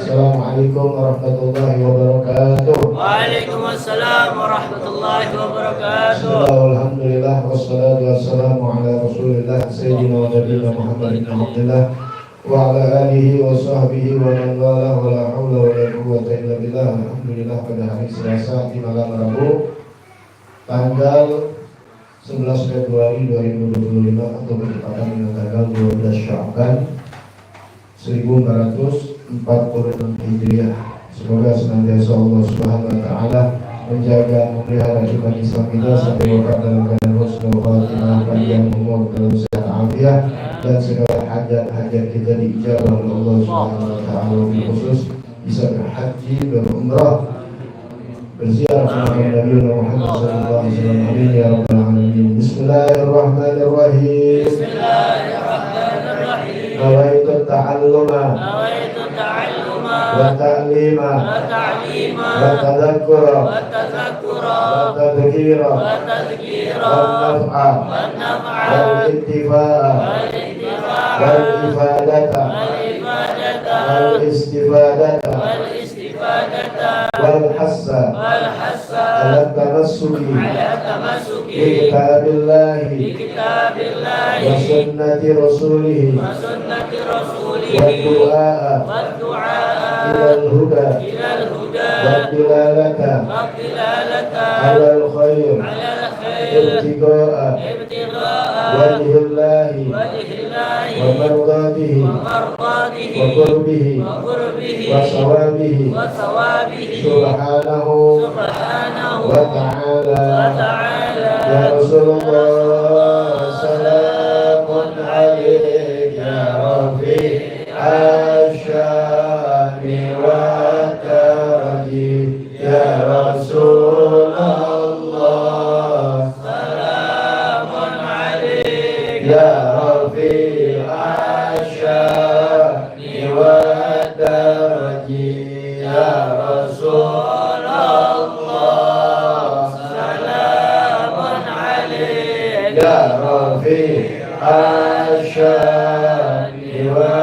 Assalamualaikum warahmatullahi wabarakatuh. Waalaikumsalam warahmatullahi wabarakatuh. Alhamdulillah wassalatu wassalamu ala Rasulillah Sayyidina wa Nabiyina Muhammad bin Abdullah wa ala alihi wa sahbihi wa man wala wa la hawla wa la quwwata illa billah. Alhamdulillah pada hari Selasa di malam Rabu tanggal 11 Februari 2025 atau bertepatan dengan tanggal 12 Sya'ban 1446 Hijriah. Semoga senantiasa Allah Subhanahu wa taala menjaga memelihara iman Islam kita sampai wafat dalam keadaan husnul khatimah, panjang umur dalam sehat afiat, dan segala hajat-hajat kita diijabah oleh Allah Subhanahu wa taala, khusus bisa berhaji, berumrah, berziarah kepada Nabi Muhammad sallallahu alaihi wasallam. Amin ya rabbal alamin. Bismillahirrahmanirrahim. Bismillahirrahmanirrahim. Nawaitu ta'alluma wa ta'lima wa tadhakkura wa tadhkira wa naf'a wal ittifa'a wal ifadata wal istifadata wal hassa ala tamassuki bi kitabillahi wa sunnati rasulihi wa du'a ilal huda wa dilalata ala al-khair ibtiga'a wajhillahi wa mardatihi wa qurbihi wa sawabihi subhanahu wa ta'ala. Ya Rasulullah, salamun alaik ya Rabbi asyami wa taraji. Ya Rasulullah, salamun alaik ya Rabbi asyami wa taraji. Ya Rasulullah, salamun alaik ya Rabbi asyami wa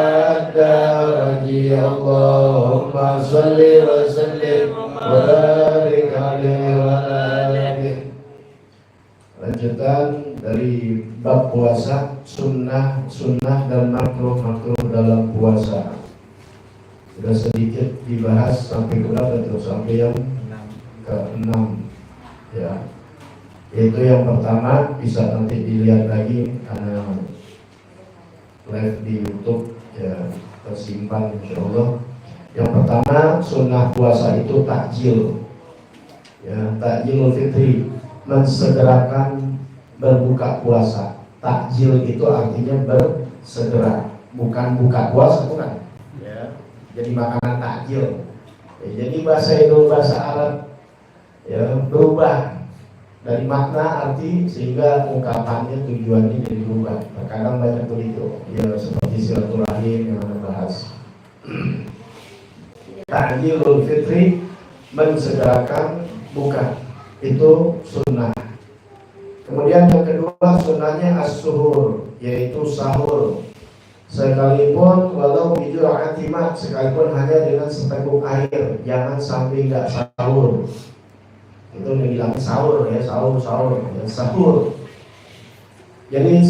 taraji. Allahumma salli wa sallim wa barik alaihi wa alihi. Lanjutan dari bab puasa, sunnah dan makruh dalam puasa. Sudah sedikit dibahas sampai ke berapa terus, sampai yang ke-6 ya. Yaitu yang pertama, bisa nanti dilihat lagi live di YouTube ya, tersimpan insyaallah. Yang pertama, sunnah puasa itu takjil ya, takjilul fitri, mensegerakan berbuka puasa. Takjil itu artinya bersegera, bukan buka puasa, bukan ya. jadi makanan takjil. Ya, jadi bahasa Arab ya berubah dari makna arti sehingga ungkapannya tujuannya jadi berubah. Terkadang banyak begitu ya, seperti silaturahim yang Anda bahas. Takjilul fitri, mensegerakan buka, itu sunnah. Kemudian yang kedua sunnahnya as-suhur, yaitu sahur. Sekalipun walau bijur'ati ma, sekalipun hanya dengan seteguk air, jangan sampai nggak sahur. Itu dibilang sahur ya, sahur ya, sahur. Jadi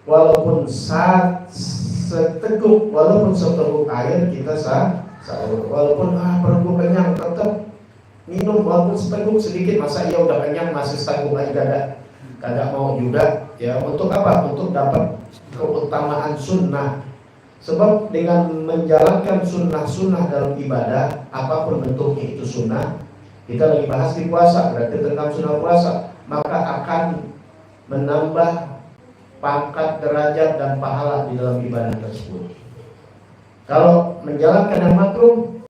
walaupun seteguk air kita sahur. Walaupun perut kenyang tetap minum walaupun seteguk sedikit. Masa ya udah kenyang masih seteguk aja kagak mau juga ya. Untuk apa? Untuk dapat keutamaan sunnah. Sebab dengan menjalankan sunnah dalam ibadah apapun bentuknya itu sunnah. Kita lagi bahas di puasa, berarti tentang sunnah puasa, maka akan menambah pangkat, derajat dan pahala di dalam ibadah tersebut. Kalau menjalankan yang makruh,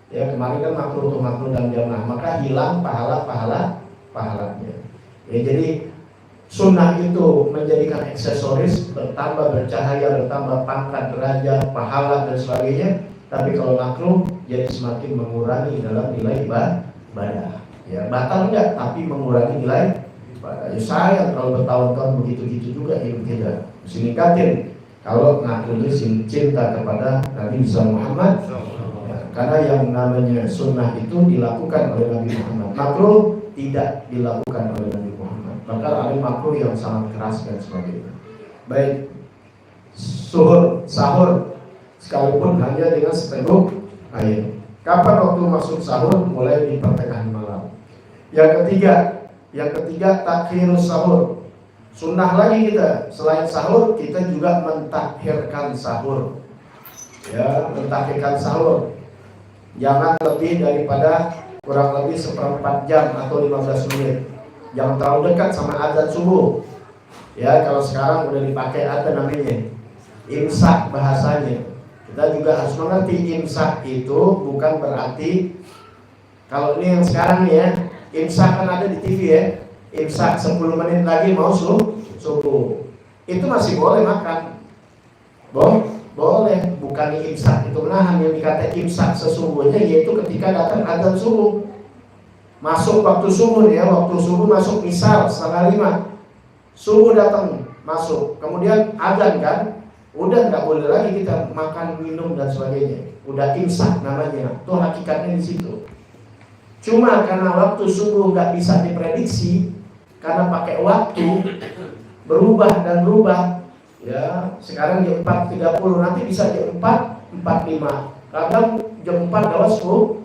ya kemarin kan makruh dan jamaah, maka hilang pahalanya. Ya, jadi sunnah itu menjadikan aksesoris, bertambah bercahaya, bertambah pangkat, derajat, pahala dan sebagainya. Tapi kalau makruh, jadi semakin mengurangi dalam nilai ibadah. Ya batal enggak, tapi mengurangi nilai ibadah. Ya sayang kalau bertahun-tahun begitu juga, ya tidak. Mesti ningkatin. Kalau ngaku cinta kepada Nabi Muhammad, ya, karena yang namanya sunnah itu dilakukan oleh Nabi Muhammad. Makruh tidak dilakukan oleh Nabi Muhammad. Bahkan ada makruh yang sangat keras dan sebagainya. Baik, sahur sekalipun hanya dengan seteguk air. Kapan waktu masuk sahur? Mulai di pertengahan malam. Yang ketiga takhirus sahur. Sunnah lagi kita, selain sahur kita juga mentakhirkan sahur. Ya, mentakhirkan sahur. Jangan lebih daripada kurang lebih 1/4 jam atau 15 menit. Jangan terlalu dekat sama azan subuh. Ya, kalau sekarang udah dipakai apa namanya? Imsak bahasanya. Kita juga harus mengerti imsak itu bukan berarti kalau ini yang sekarang nih ya, imsak kan ada di TV ya, imsak 10 menit lagi mau subuh. Itu masih boleh makan. Boleh, bukan imsak itu menahan. Yang dikata imsak sesungguhnya yaitu ketika datang azan subuh. Masuk waktu subuh ya, waktu subuh masuk misal 4:30. Subuh datang masuk, kemudian azan kan? Udah nggak boleh lagi kita makan, minum dan sebagainya. Udah imsak namanya. Itu hakikatnya di situ. Cuma karena waktu subuh nggak bisa diprediksi, karena pakai waktu berubah. Ya, sekarang jam 4.30, nanti bisa jam 4.45. Kadang jam 4 lewat 10.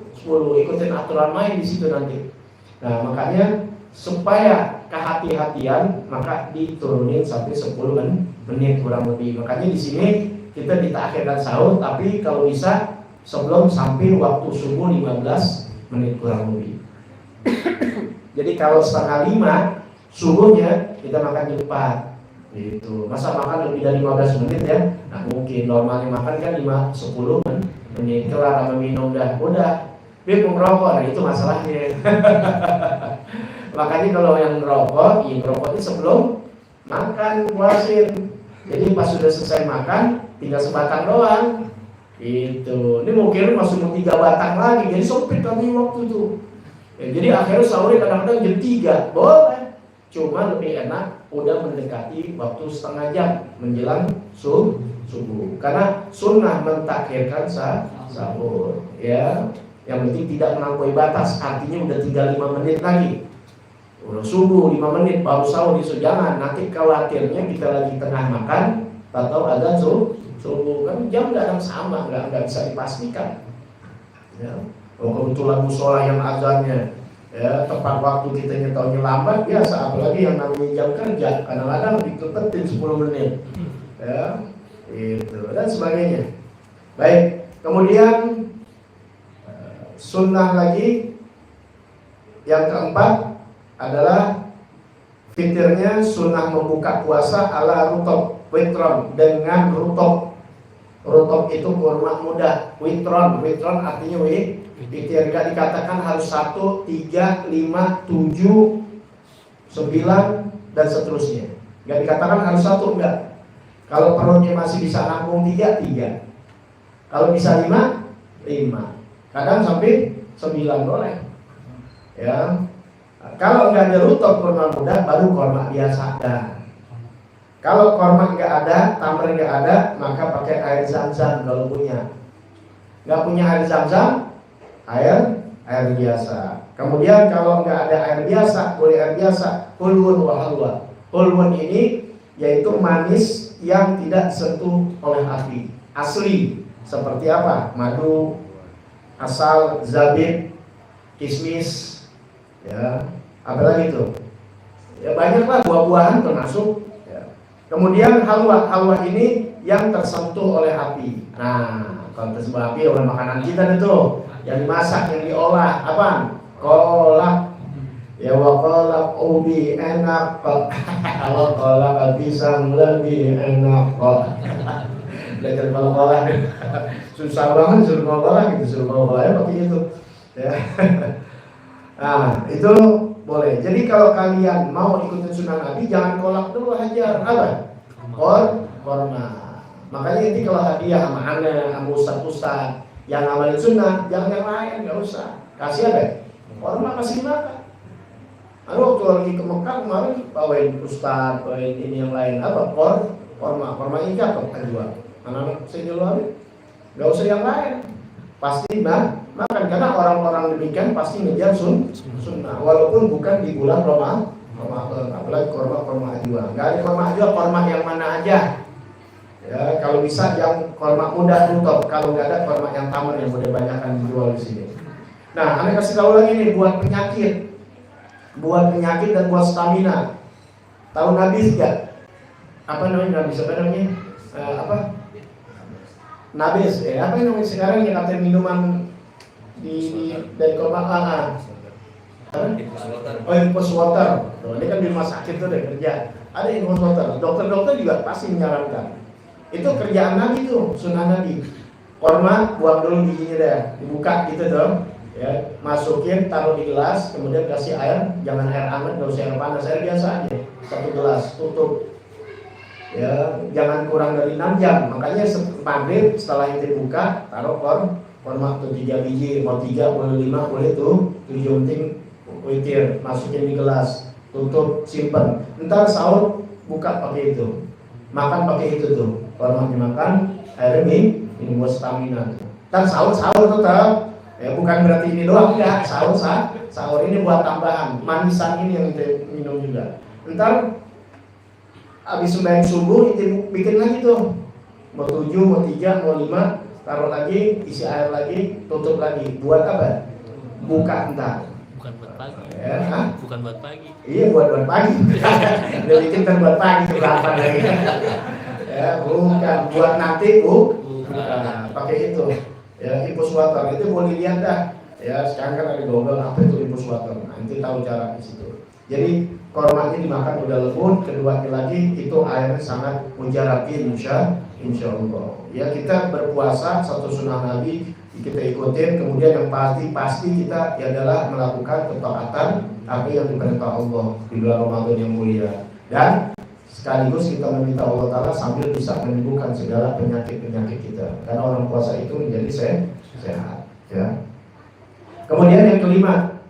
Ikutin aturan main di situ nanti. Nah, makanya supaya kehati-hatian maka diturunin sampai 10 menit kurang lebih. Makanya di sini kita ditakhirkan sahur, tapi kalau bisa sebelum sampai waktu subuh 15 menit kurang lebih. Jadi kalau 4:30 subuhnya kita makan cepat. Gitu. Masa makan lebih dari 15 menit ya? Nah mungkin normalnya makan kan 5-10 menit kelar sama minum udah. Dia mau merokok, nah itu masalahnya. Makanya kalau yang ngerokok, ya ngerokoknya sebelum makan, puasin. Jadi pas sudah selesai makan, tinggal sebatang doang. Itu. Ini mungkin masih mau 3 batang lagi, jadi sempit lagi waktu itu. Ya, jadi akhirnya sahurnya kadang-kadang jam 3, boleh. Cuma lebih enak udah mendekati waktu setengah jam menjelang subuh. Karena sunnah mentakhirkan sahur. Ya, yang penting tidak melampaui batas. Artinya udah tinggal 5 menit lagi. Udah subuh 5 menit baru sahur, itu jangan. Nanti khawatirnya kita lagi tengah makan atau ada subuh kan jam kadang sama, nggak bisa dipastikan. Ya. Kebetulan musola yang azannya ya tepat waktu kita nyetaunya lambat biasa, apalagi yang namanya jam kerja kadang-kadang diketetin 10 menit. Ya, itu dan sebagainya. Baik, kemudian sunnah lagi yang keempat adalah fitirnya sunnah membuka puasa ala rutop witron dengan rutop. Rutop itu kurma muda. Witron artinya witir. Gak dikatakan harus 1, 3, 5, 7, 9 dan seterusnya. Gak dikatakan harus 1, enggak. Kalau perutnya masih bisa nampung 3. Kalau bisa 5. Kadang sampai 9 boleh. Ya. Kalau nggak ada rutop kurma muda, baru kurma biasa ada. Kalau kurma nggak ada, tamar nggak ada, maka pakai air zam-zam kalau punya. Nggak punya air zam-zam, air biasa. Kemudian kalau nggak ada air biasa, boleh air biasa. Hulwun wa halwa. Hulwun ini yaitu manis yang tidak sentuh oleh api. Asli. Seperti apa? Madu, asal, zabib, kismis, ya. Apalagi itu? Ya banyaklah buah-buahan termasuk. Ya. Kemudian halwa ini yang tersentuh oleh api. Nah, kalau tersentuh api oleh makanan kita itu yang dimasak, yang diolah, apa? Kolak. Ya kolak ubi enak kok. Kalau kolak pisang lebih enak kok. Belajar kolak susah banget suruh kolak gitu, suruh kolak pakai itu. Ya. Nah, itu boleh. Jadi kalau kalian mau ikutin sunnah Nabi, jangan kolak dulu, hajar apa? Korma. Makanya ini kalau hadiah sama anak, sama ustaz yang ngamalin sunnah, jangan yang lain, nggak usah. Kasih apa? Korma masih makan. Waktu lagi ke Mekah kemarin bawain ustaz, bawain ini yang lain apa? Korma ini apa? Jual. Anak-anak saya jual, nggak usah yang lain. Pasti makan, karena orang-orang demikian pasti ngejar sunnah, walaupun bukan di bulan Ramadan. Apalagi korma ajwa. Nggak ada korma ajwa, korma yang mana aja. Ya, kalau bisa yang korma muda rutop, kalau nggak ada korma yang tamar yang udah banyak kan dijual di sini. Nah, Anda kasih tahu lagi nih buat penyakit dan buat stamina. Tahu nabis nggak? Apa namanya nabis? Apa namanya? Nabis, apa yang namanya sekarang yang katanya minuman di dari korma infus water. Ini kan di rumah sakit tuh deh kerja. Ada infus water. Dokter juga pasti menyarankan. Itu kerjaan Nabi tuh, sunnah Nabi. Korma buang dulu bijinya deh, dibuka gitu tuh. Ya, masukin, taruh di gelas, kemudian kasih air, jangan air hangat, nggak usah air panas, air biasa aja. 1 gelas, tutup. Ya, jangan kurang dari 6 jam. Makanya maghrib setelah itu dibuka, taruh korma tuh 3 biji, mau 3 boleh 5 boleh tuh 7 unting witir, masukin di gelas, tutup, simpen. Ntar sahur buka pakai itu, makan pakai itu tuh. Korma dimakan, airnya ini buat stamina. Ntar sahur tetap. Ya bukan berarti ini doang, enggak. Sahur ini buat tambahan. Manisan ini yang kita minum juga. Ntar habis sembahyang subuh itu bikin lagi tuh. Mau 7, mau 3, mau 5, taruh lagi, isi air lagi, tutup lagi. Buat apa? Buka entar. Bukan buat pagi. Ya, bukan buat pagi. Iya buat pagi. Udah bikin kan buat pagi berapa lagi. Ya, bukan buat nanti bukan. Pakai itu. Ya, infus water itu boleh lihat dah. Ya, sekarang kan ada Google apa itu infus water. Nanti tahu cara di situ. Jadi korma ini dimakan udah lembut, keduanya lagi itu airnya sangat mujarabin insya Allah. Ya kita berpuasa satu sunnah Nabi kita ikutin, kemudian yang pasti kita adalah melakukan ketaatan apa yang diperintah Allah di bulan Ramadan yang mulia, dan sekaligus kita meminta Allah Ta'ala sambil bisa menyembuhkan segala penyakit-penyakit kita, karena orang puasa itu menjadi sehat ya. Kemudian yang kelima,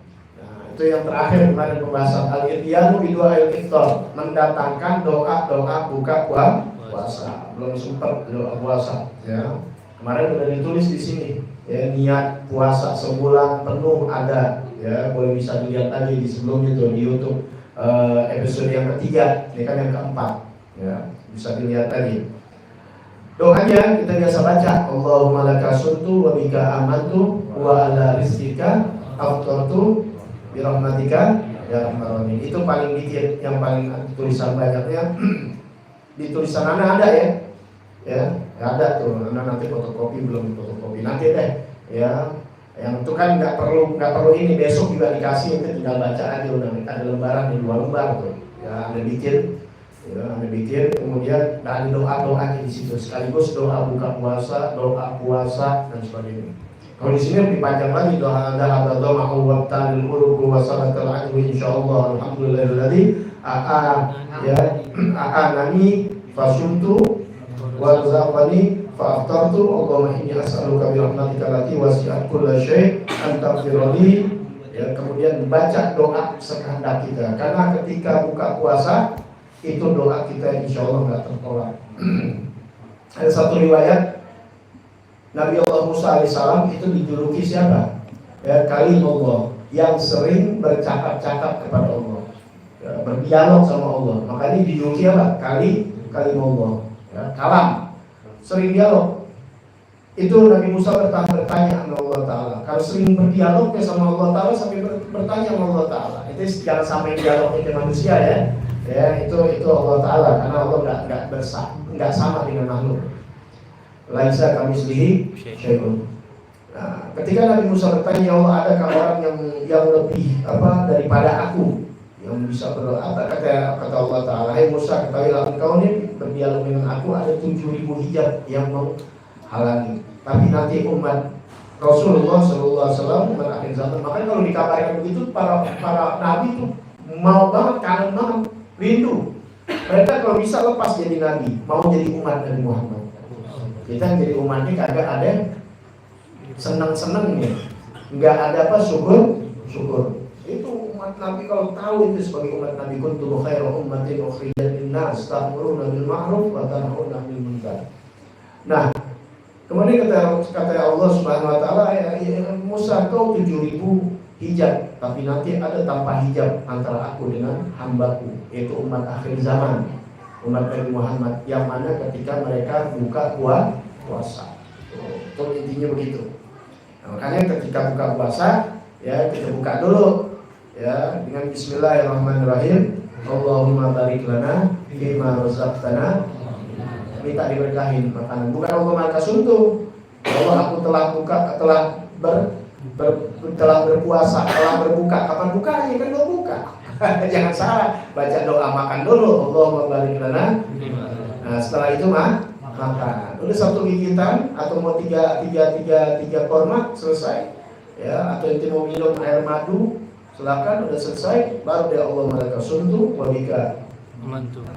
itu yang terakhir kemarin pembahasan al-ityanu bi du'ail iftar, mendatangkan doa buka puasa. Belum sempat doa puasa ya. Kemarin sudah ditulis di sini ya, niat puasa sebulan penuh ada ya, boleh bisa dilihat lagi di sebelumnya tuh di YouTube episode yang ketiga, ini kan yang keempat ya, bisa dilihat tadi. Doanya kita biasa baca, Allahumma laka suntu wa bika amantu wa ala rizqika aftartu birahmatika ya rahman rahim. Itu paling dikit, yang paling tulisan banyaknya di tulisan Anda ada ya ada tuh. Anda nanti fotokopi, belum fotokopi nanti deh ya. Yang itu kan nggak perlu ini, besok juga dikasih, itu tinggal baca aja, udah ada lembaran di 2 lembar tuh ya, Anda bikin Ya, Anda bikin, kemudian ada doa-doanya di situ, sekaligus doa buka puasa, doa puasa dan sebagainya. Kalau di sini lebih panjang lagi, doa ada doa wabtalil urugu wasalatul ajwi insyaallah alhamdulillahilladzi nami fasumtu warzaqani fa'aftartu Allahumma inni as'aluka bi rahmatika allati wasi'at kulla syai' an taghfirli. Ya, kemudian baca doa sekehendak kita, karena ketika buka puasa itu doa kita insyaallah enggak tertolak. Ada satu riwayat Nabi Allah Musa alaihissalam itu dijuluki siapa? Ya, kalimullah, yang sering bercakap-cakap kepada Allah, ya, berdialog sama Allah. Makanya dijuluki apa? Kalimullah, ya, kalam, sering dialog. Itu Nabi Musa bertanya sama Allah Ta'ala. Kalau sering berdialog sama Allah Ta'ala sampai bertanya sama Allah Ta'ala, itu jangan sampai dialognya ke manusia ya. Ya, itu Allah Ta'ala, karena Allah nggak sama dengan makhluk. Laisa kamislihi syai'un. Nah, ketika Nabi Musa bertanya, ya Allah, adakah orang yang lebih daripada aku yang bisa berdoa? Kata Allah Ta'ala, hai Musa, ketahuilah engkau ini berdialog dengan aku ada 7.000 hijab yang menghalangi. Tapi nanti umat Rasulullah SAW umat akhir zaman, makanya kalau dikabarkan begitu para nabi itu mau banget, kangen banget, rindu. Mereka kalau bisa lepas jadi nabi, mau jadi umat Nabi Muhammad. Kita jadi umatnya kagak ada senang-senangnya, nggak ada syukur. Itu umat Nabi kalau tahu itu sebagai umat Nabi, kuntum khairu ummatin ukhrijat linnas ta'muruna bil ma'ruf wa tanhauna 'anil munkar. Nah, kemudian kata Allah Subhanahu wa taala, ya Musa, kau 7.000 hijab, tapi nanti ada tanpa hijab antara aku dengan hambaku, yaitu umat akhir zaman, umat Nabi Muhammad, yang mana ketika mereka buka puasa. Itu intinya begitu. Nah, makanya ketika buka puasa, ya kita buka dulu ya dengan bismillahirrahmanirrahim. Allahumma barik lana fima razaqtana. Minta diberkahin makanan. Bukan Allahumma kasuntu. Allah, aku telah berpuasa, telah berbuka. Kapan bukanya? Kan lo buka. Jangan salah, baca doa makan dulu. Allahumma barik lana. Nah, setelah itu makan. Udah satu gigitan atau mau tiga korma selesai. Ya, atau itu mau minum air madu, silakan, udah selesai. Baru dia Allahumma lakasuntu wa bika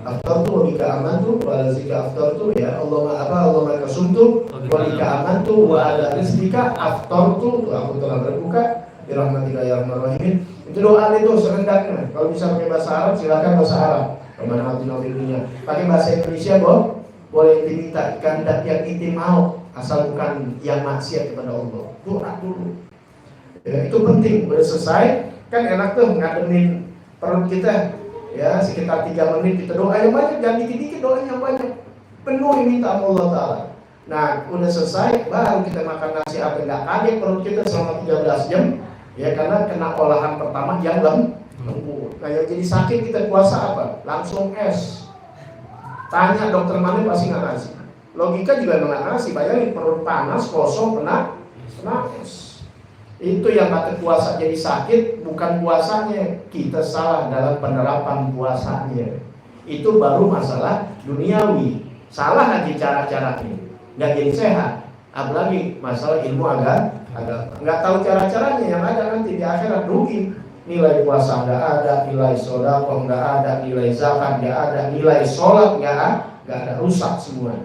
aftartu wa bika amantu wa ala zika aftartu, ya Allahumma lakasuntu wa bika amantu wa ala rizqika aftartu, aku telah berbuka bi rahmatika ya arhamar rahimin. Itu doa itu serendahnya. Kalau bisa pakai bahasa Arab silakan bahasa Arab. Kemana hati dunia. Pakai bahasa Indonesia boleh diminta kehendak yang inti mau, asal bukan yang maksiat kepada Allah. Doa dulu. Ya, itu penting. Udah selesai, kan enak tuh ngademin perut kita. Ya, sekitar 3 menit kita doa yang banyak, jangan dikit-dikit, doa yang banyak. Penuhi minta Allah Ta'ala. Nah, udah selesai, baru kita makan nasi apa enggak kaget perut kita selama 13 jam. Ya, karena kena olahan pertama yang lembut. Nah, yang jadi sakit kita puasa apa? Langsung es. Tanya dokter mana pasti nggak ngasih. Logika juga nggak ngasih. Bayangin perut panas, kosong, kena es. Itu yang kata puasa jadi sakit, bukan puasanya. Kita salah dalam penerapan puasanya. Itu baru masalah duniawi. Salah aja cara-caranya, nggak jadi sehat. Apalagi masalah ilmu agama, nggak tahu cara-caranya, yang ada nanti di akhirat rugi. Nilai puasa nggak ada, nilai sedekah nggak ada, nilai zakat nggak ada, nilai sholat nggak ada, rusak semua.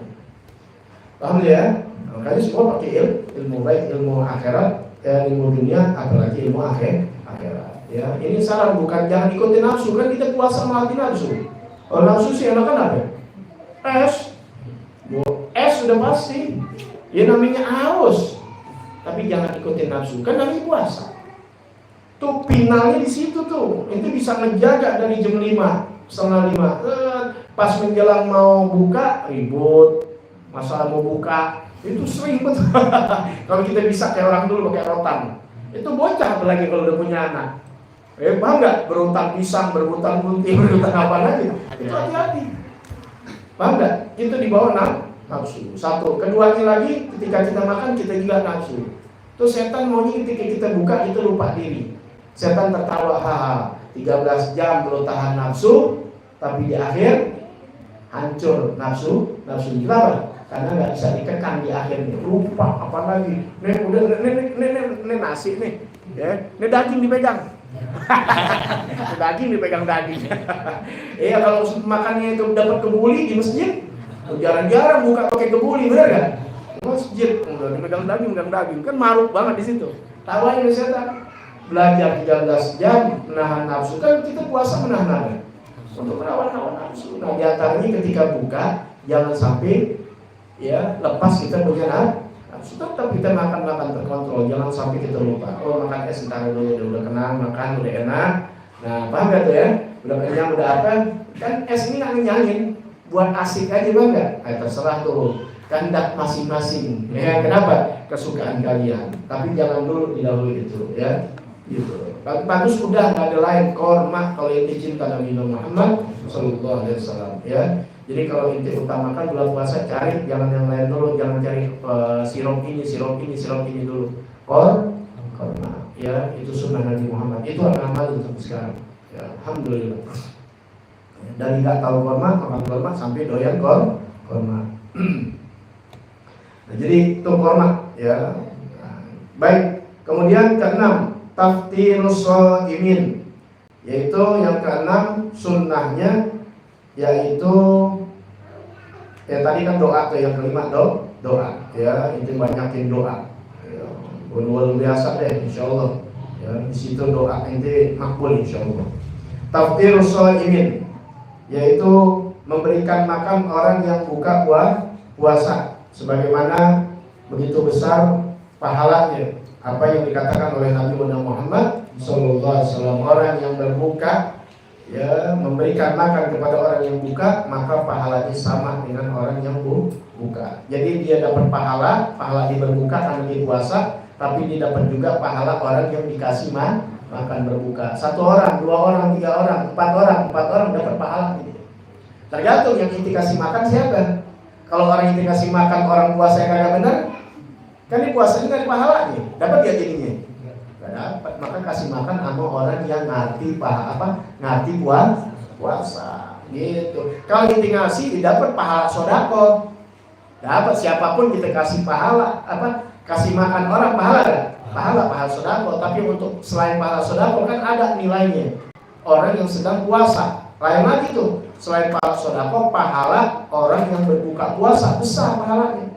Paham ya? Makanya semua pakai ilmu baik, ilmu akhirat, ilmu dunia, apalagi ilmu akhirat. Ya, ini saran, bukan jangan ikutin nafsu, kan kita puasa melatih nafsu. Kalau nafsu sih enakan apa? Es sudah pasti. Ya namanya haus. Tapi jangan ikutin nafsu, kan namanya puasa. Tuh finalnya di situ tuh. Itu bisa menjaga dari jam 5, setengah 5. Pas menjelang mau buka ribut, masalah mau buka itu sering betul. Kalau kita bisa kayak orang dulu pakai rotan, itu bocah apalagi kalau udah punya anak. Paham nggak? Berutang pisang, berutang bunting, berutang apa lagi? Itu hati-hati. Paham nggak? Itu di bawah nafsu. Satu, keduanya lagi ketika kita makan kita juga nafsu. Tuh setan maunya ketika kita buka kita lupa diri. Setan tertawa, 13 jam lo tahan nafsu, tapi di akhir hancur nafsu. Kenapa? Karena nggak bisa dikekang di akhirnya. Lupa apalagi. Nih udah nih nasi nih, ya. Nih daging dipegang. Daging dipegang daging. Iya kalau makannya itu dapat kebuli di masjid, jarang-jarang buka pakai kebuli, bener kan? Masjid udah dipegang daging kan maruk banget di situ. Tawain setan. Belajar 13 jam menahan nafsu, kan kita puasa menahan untuk melawan nafsu. Nah, diantaranya ketika buka jangan sampai ya lepas kita punya nafsu, tetap kita makan terkontrol, jangan sampai kita lupa. Oh makan es ntar dulu, udah kenal makan udah enak. Nah paham gak tuh ya? Udah kenyang udah apa? Kan es ini nggak ngenyangin, buat asik aja bang nggak? Terserah tuh, kehendak masing-masing. Ya kenapa? Kesukaan kalian. Tapi jangan dulu didahului itu ya. Gitu. Bagus udah nggak ada lain korma kalau inti cinta Nabi Muhammad Sallallahu Alaihi Wasallam ya. Jadi kalau inti utamakan bulan puasa cari jangan yang lain dulu, jangan cari sirup ini dulu. Korma ya itu sunnah Nabi Muhammad, itu amal untuk sekarang. Ya, alhamdulillah. Dari nggak tahu korma makan korma sampai doyan korma. Nah, jadi itu korma ya. Nah, baik. Kemudian keenam taftirus shaimin, yaitu yang keenam sunnahnya yaitu ya tadi kan doa tuh, yang kelima doa ya, itu banyakin doa ya, luar biasa deh insyaallah ya, di situ doa itu makbul insyaallah. Taftirus shaimin yaitu memberikan makan orang yang buka puasa, sebagaimana begitu besar pahalanya apa yang dikatakan oleh Nabi Muhammad Sallallahu Alaihi Wasallam, orang yang berbuka ya memberikan makan kepada orang yang buka maka pahalanya sama dengan orang yang buka. Jadi dia dapat pahala dia berbuka karena dia puasa, tapi dia dapat juga pahala orang yang dikasih makan berbuka. 1 orang, 2 orang, 3 orang, 4 orang dapat pahala. Tergantung yang inti kasih makan siapa. Kalau orang yang dikasih makan orang puasa yang kagak benar, kan di puasanya kan pahalanya, dapat dia jadinya? Gak dapat. Maka kasih makan sama orang yang ngerti ngerti puasa, gitu. Kalau kita ngasih, didapat pahala sodako. Dapat siapapun kita kasih pahala, kasih makan orang pahala sodako. Tapi untuk selain pahala sodako kan ada nilainya. Orang yang sedang puasa, lain lagi tuh. Selain pahala sodako, pahala orang yang berbuka puasa besar pahalanya.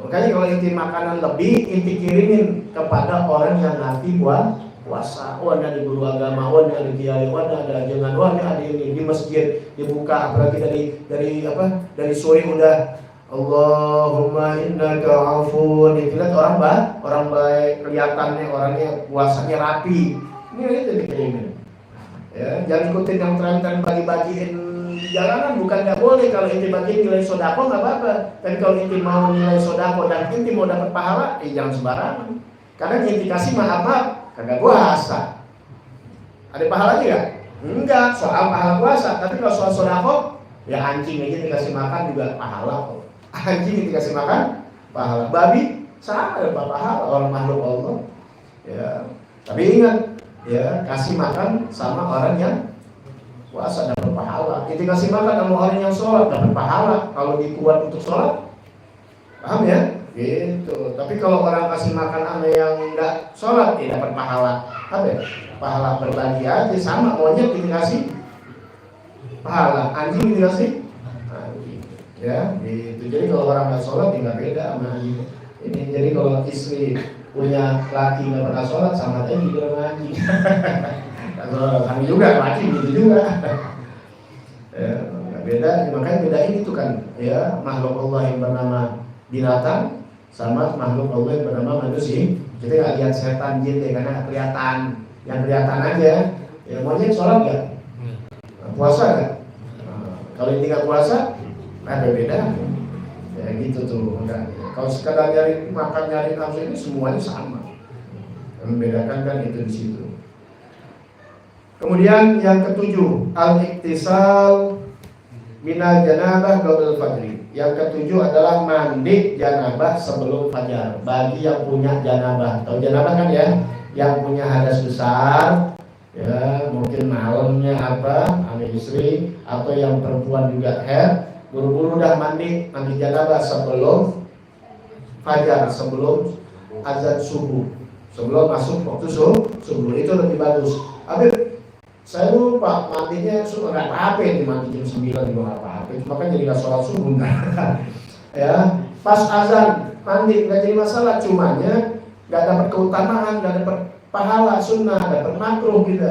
Makanya kalau inti makanan lebih, inti kirimin kepada orang yang nanti puasa. Oh ada di guru agama, oh ada di kiai, oh ada jangan, oh ada ini di masjid dibuka, apalagi dari sore udah Allahumma innaka afun, dilihat orang baik kelihatannya, orangnya puasanya rapi. Ini itu dikirimin. Ya, jangan ikutin yang tren-tren bagi-bagiin jalanan, bukan nggak boleh. Kalau inti bagi nilai sodako nggak apa-apa. Tapi kalau inti mau nilai sodako dan inti mau dapat pahala, jangan sembarangan. Karena inti kasih maaf kagak puasa. Ada pahala juga? Enggak, soal pahala puasa. Tapi kalau soal sodako, ya anjing aja dikasih makan juga pahala kok. Anjing dikasih makan pahala. Babi sama dapat pahala, orang makhluk Allah. Ya, tapi ingat ya, kasih makan sama orang yang puasa dapat pahala. Kita kasih makan sama orang yang sholat dapat pahala. Kalau dikuat untuk sholat, paham ya? Gitu. Tapi kalau orang kasih makan sama yang enggak sholat, dapat pahala. Apa ya? Pahala berbagi aja sama. Monyet dikasih pahala, anjing dikasih anjing. Ya, gitu. Jadi kalau orang nggak sholat, nggak beda sama anjing. Ini jadi kalau istri punya laki nggak pernah sholat, sama aja dibilang anjing. Kalau kami juga laki gitu juga. Ya, beda, makanya bedain itu kan ya, makhluk Allah yang bernama binatang sama makhluk Allah yang bernama manusia. Kita nggak lihat setan jin deh, karena kelihatan, yang kelihatan aja. Ya monyet sholat nggak? Puasa nggak? Kalau ini nggak puasa, ada beda. Ya gitu tuh. Kalau sekadar nyari makan, nyari nafsu ini semuanya sama. Yang membedakan kan itu di situ. Kemudian yang ketujuh, al-iktisal minal janabah qabla fajri. Yang ketujuh adalah mandi janabah sebelum fajar. Bagi yang punya janabah, tahu janabah kan ya? Yang punya hadas besar, Ya, mungkin malamnya apa, ada istri atau yang perempuan juga haid, buru-buru dah mandi janabah sebelum fajar, sebelum azan subuh, sebelum masuk waktu subuh, itu lebih bagus. Tapi saya lupa mandinya sudah nggak apa-apa, mandi jam 9 juga nggak apa-apa, cuma kan jadi nggak sholat subuh ya, pas azan mandi nggak jadi masalah, cumanya nggak dapat keutamaan, nggak dapat pahala sunnah, dapat makruh gitu.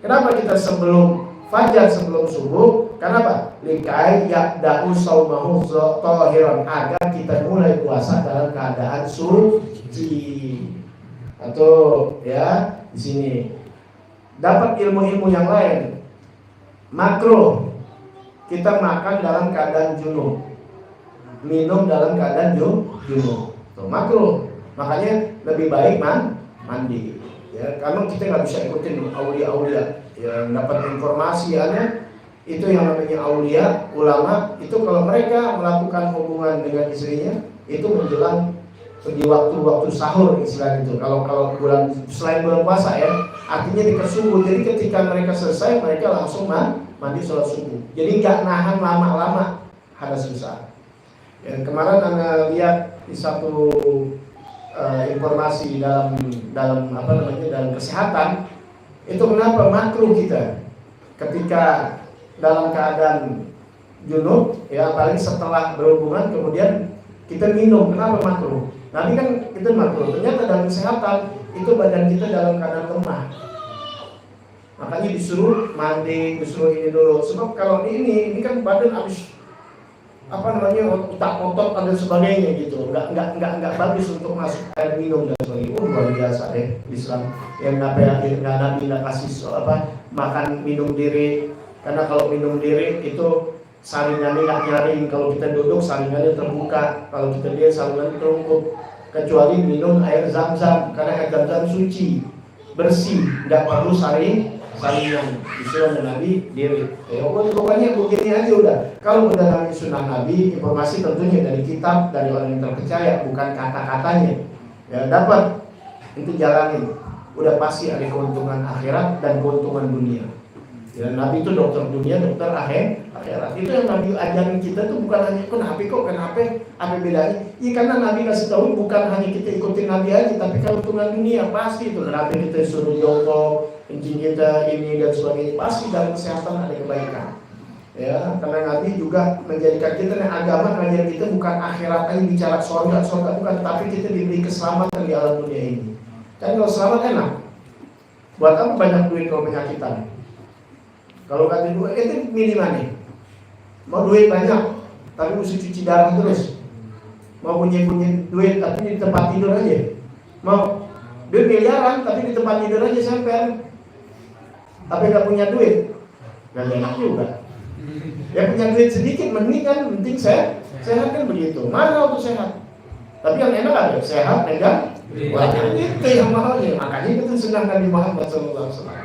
Kenapa kita sebelum fajar, sebelum subuh? Kenapa? Likai ya'da'u saumahu tahiran, agar kita mulai puasa dalam keadaan suci. Atau ya di sini dapat ilmu-ilmu yang lain. Makruh kita makan dalam keadaan junub, minum dalam keadaan junub. Tuh, makruh. Makanya lebih baik mandi. Ya, karena kita nggak bisa ikutin aulia-aulia yang dapat informasi itu yang namanya aulia, ulama itu kalau mereka melakukan hubungan dengan istrinya itu menjelang di waktu-waktu sahur istilah itu. Kalau bulan selain bulan puasa ya, artinya di subuh. Jadi ketika mereka selesai mereka langsung mandi sholat subuh. Jadi nggak nahan lama-lama, hadas besar. Ya, kemarin Anda lihat di satu informasi dalam apa namanya, dalam kesehatan itu kenapa makruh kita ketika dalam keadaan junub ya, apalagi setelah berhubungan kemudian kita minum, kenapa makruh? Nanti kan itu makruh, ternyata dalam kesehatan itu badan kita dalam keadaan lemah, makanya disuruh mandi, disuruh ini dulu. Sebab kalau ini kan badan habis apa namanya, otot dan sebagainya gitu, nggak bagus untuk masuk air minum dan sebagainya. Luar biasa deh Islam yang Nabi nggak kasih apa makan minum diri, karena kalau minum diri itu saringannya nggak nyaring, kalau kita duduk saringannya terbuka, kalau kita diam saringannya terungkup, kecuali minum air zam-zam, karena air zam-zam suci, bersih, nggak perlu saringan disuruh Nabi diri. Pokoknya begini aja udah. Kalau udah dari sunnah Nabi, informasi tentunya dari kitab, dari orang yang terpercaya, bukan kata-katanya. Ya dapat itu jalanin. Udah pasti ada keuntungan akhirat dan keuntungan dunia. Ya, Nabi itu dokter dunia, dokter akhirat. Itu yang Nabi ajarin kita tuh bukan hanya kenapa apa bedanya? Iya, karena Nabi kasih tahu bukan hanya kita ikutin Nabi aja, tapi keuntungan dunia pasti itu. Kenapa kita suruh jongkok, kencing kita ini dan sebagainya, pasti dalam kesehatan ada kebaikan. Ya, karena Nabi juga menjadikan kita agama, mengajar kita bukan akhirat aja bicara surga bukan, tapi kita diberi keselamatan di alam dunia ini. Kan kalau selamat enak. Buat apa banyak duit kalau penyakitan? Kalau kata duit itu minimal nih. Mau duit banyak, tapi mesti cuci darah terus. Mau punya duit tapi di tempat tidur aja. Mau duit miliaran tapi di tempat tidur aja sampai. Tapi nggak punya duit, nggak enak juga. Ya punya duit sedikit mending kan, penting sehat kan begitu. Mana untuk sehat? Tapi yang enak ada sehat, enggak? Wah, itu yang mahalnya. Makanya itu senang Nabi Muhammad SAW.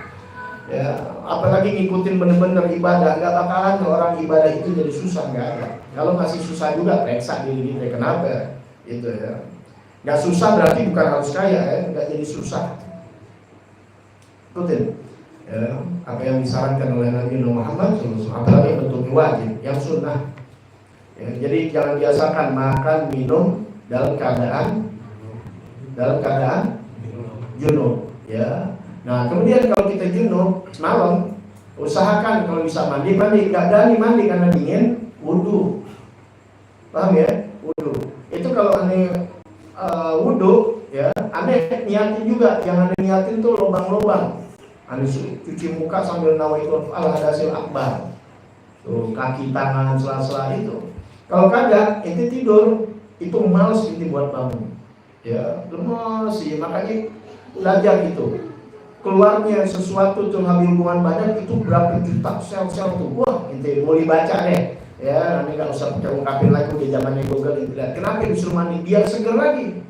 Ya, apalagi ngikutin bener-bener ibadah, nggak bakalan orang ibadah itu jadi susah, nggak ada. Kalau masih susah juga, periksa diri kita kenapa? Itu ya. Nggak susah berarti bukan harus kaya ya, nggak jadi susah. Ikutin. Ya, apa yang disarankan oleh Nabi Muhammad SAW, apalagi bentuknya wajib, yang sunnah. Ya, jadi jangan biasakan makan minum dalam keadaan junub. Ya. Nah kemudian kalau kita junub malam, usahakan kalau bisa mandi, nggak berani mandi karena dingin, wudu. Paham ya? Wudu. Itu kalau aneh wudu, ya aneh niatin juga, yang aneh niatin tuh lubang-lubang. Aneh cuci muka sambil nawaitul al-hadasil akbar. Tuh kaki, tangan, sela-sela itu. Kalau kagak, itu tidur, itu males itu buat bangun. Ya, lemas sih, makanya belajar itu. Keluarnya sesuatu tuh ngambil hubungan banyak itu berapa juta sel-sel tuh. Wah, itu boleh baca deh. Ya, nanti nggak usah pakai ungkapin lagi di zamannya Google itu. Kenapa disuruh mandi? Biar seger lagi.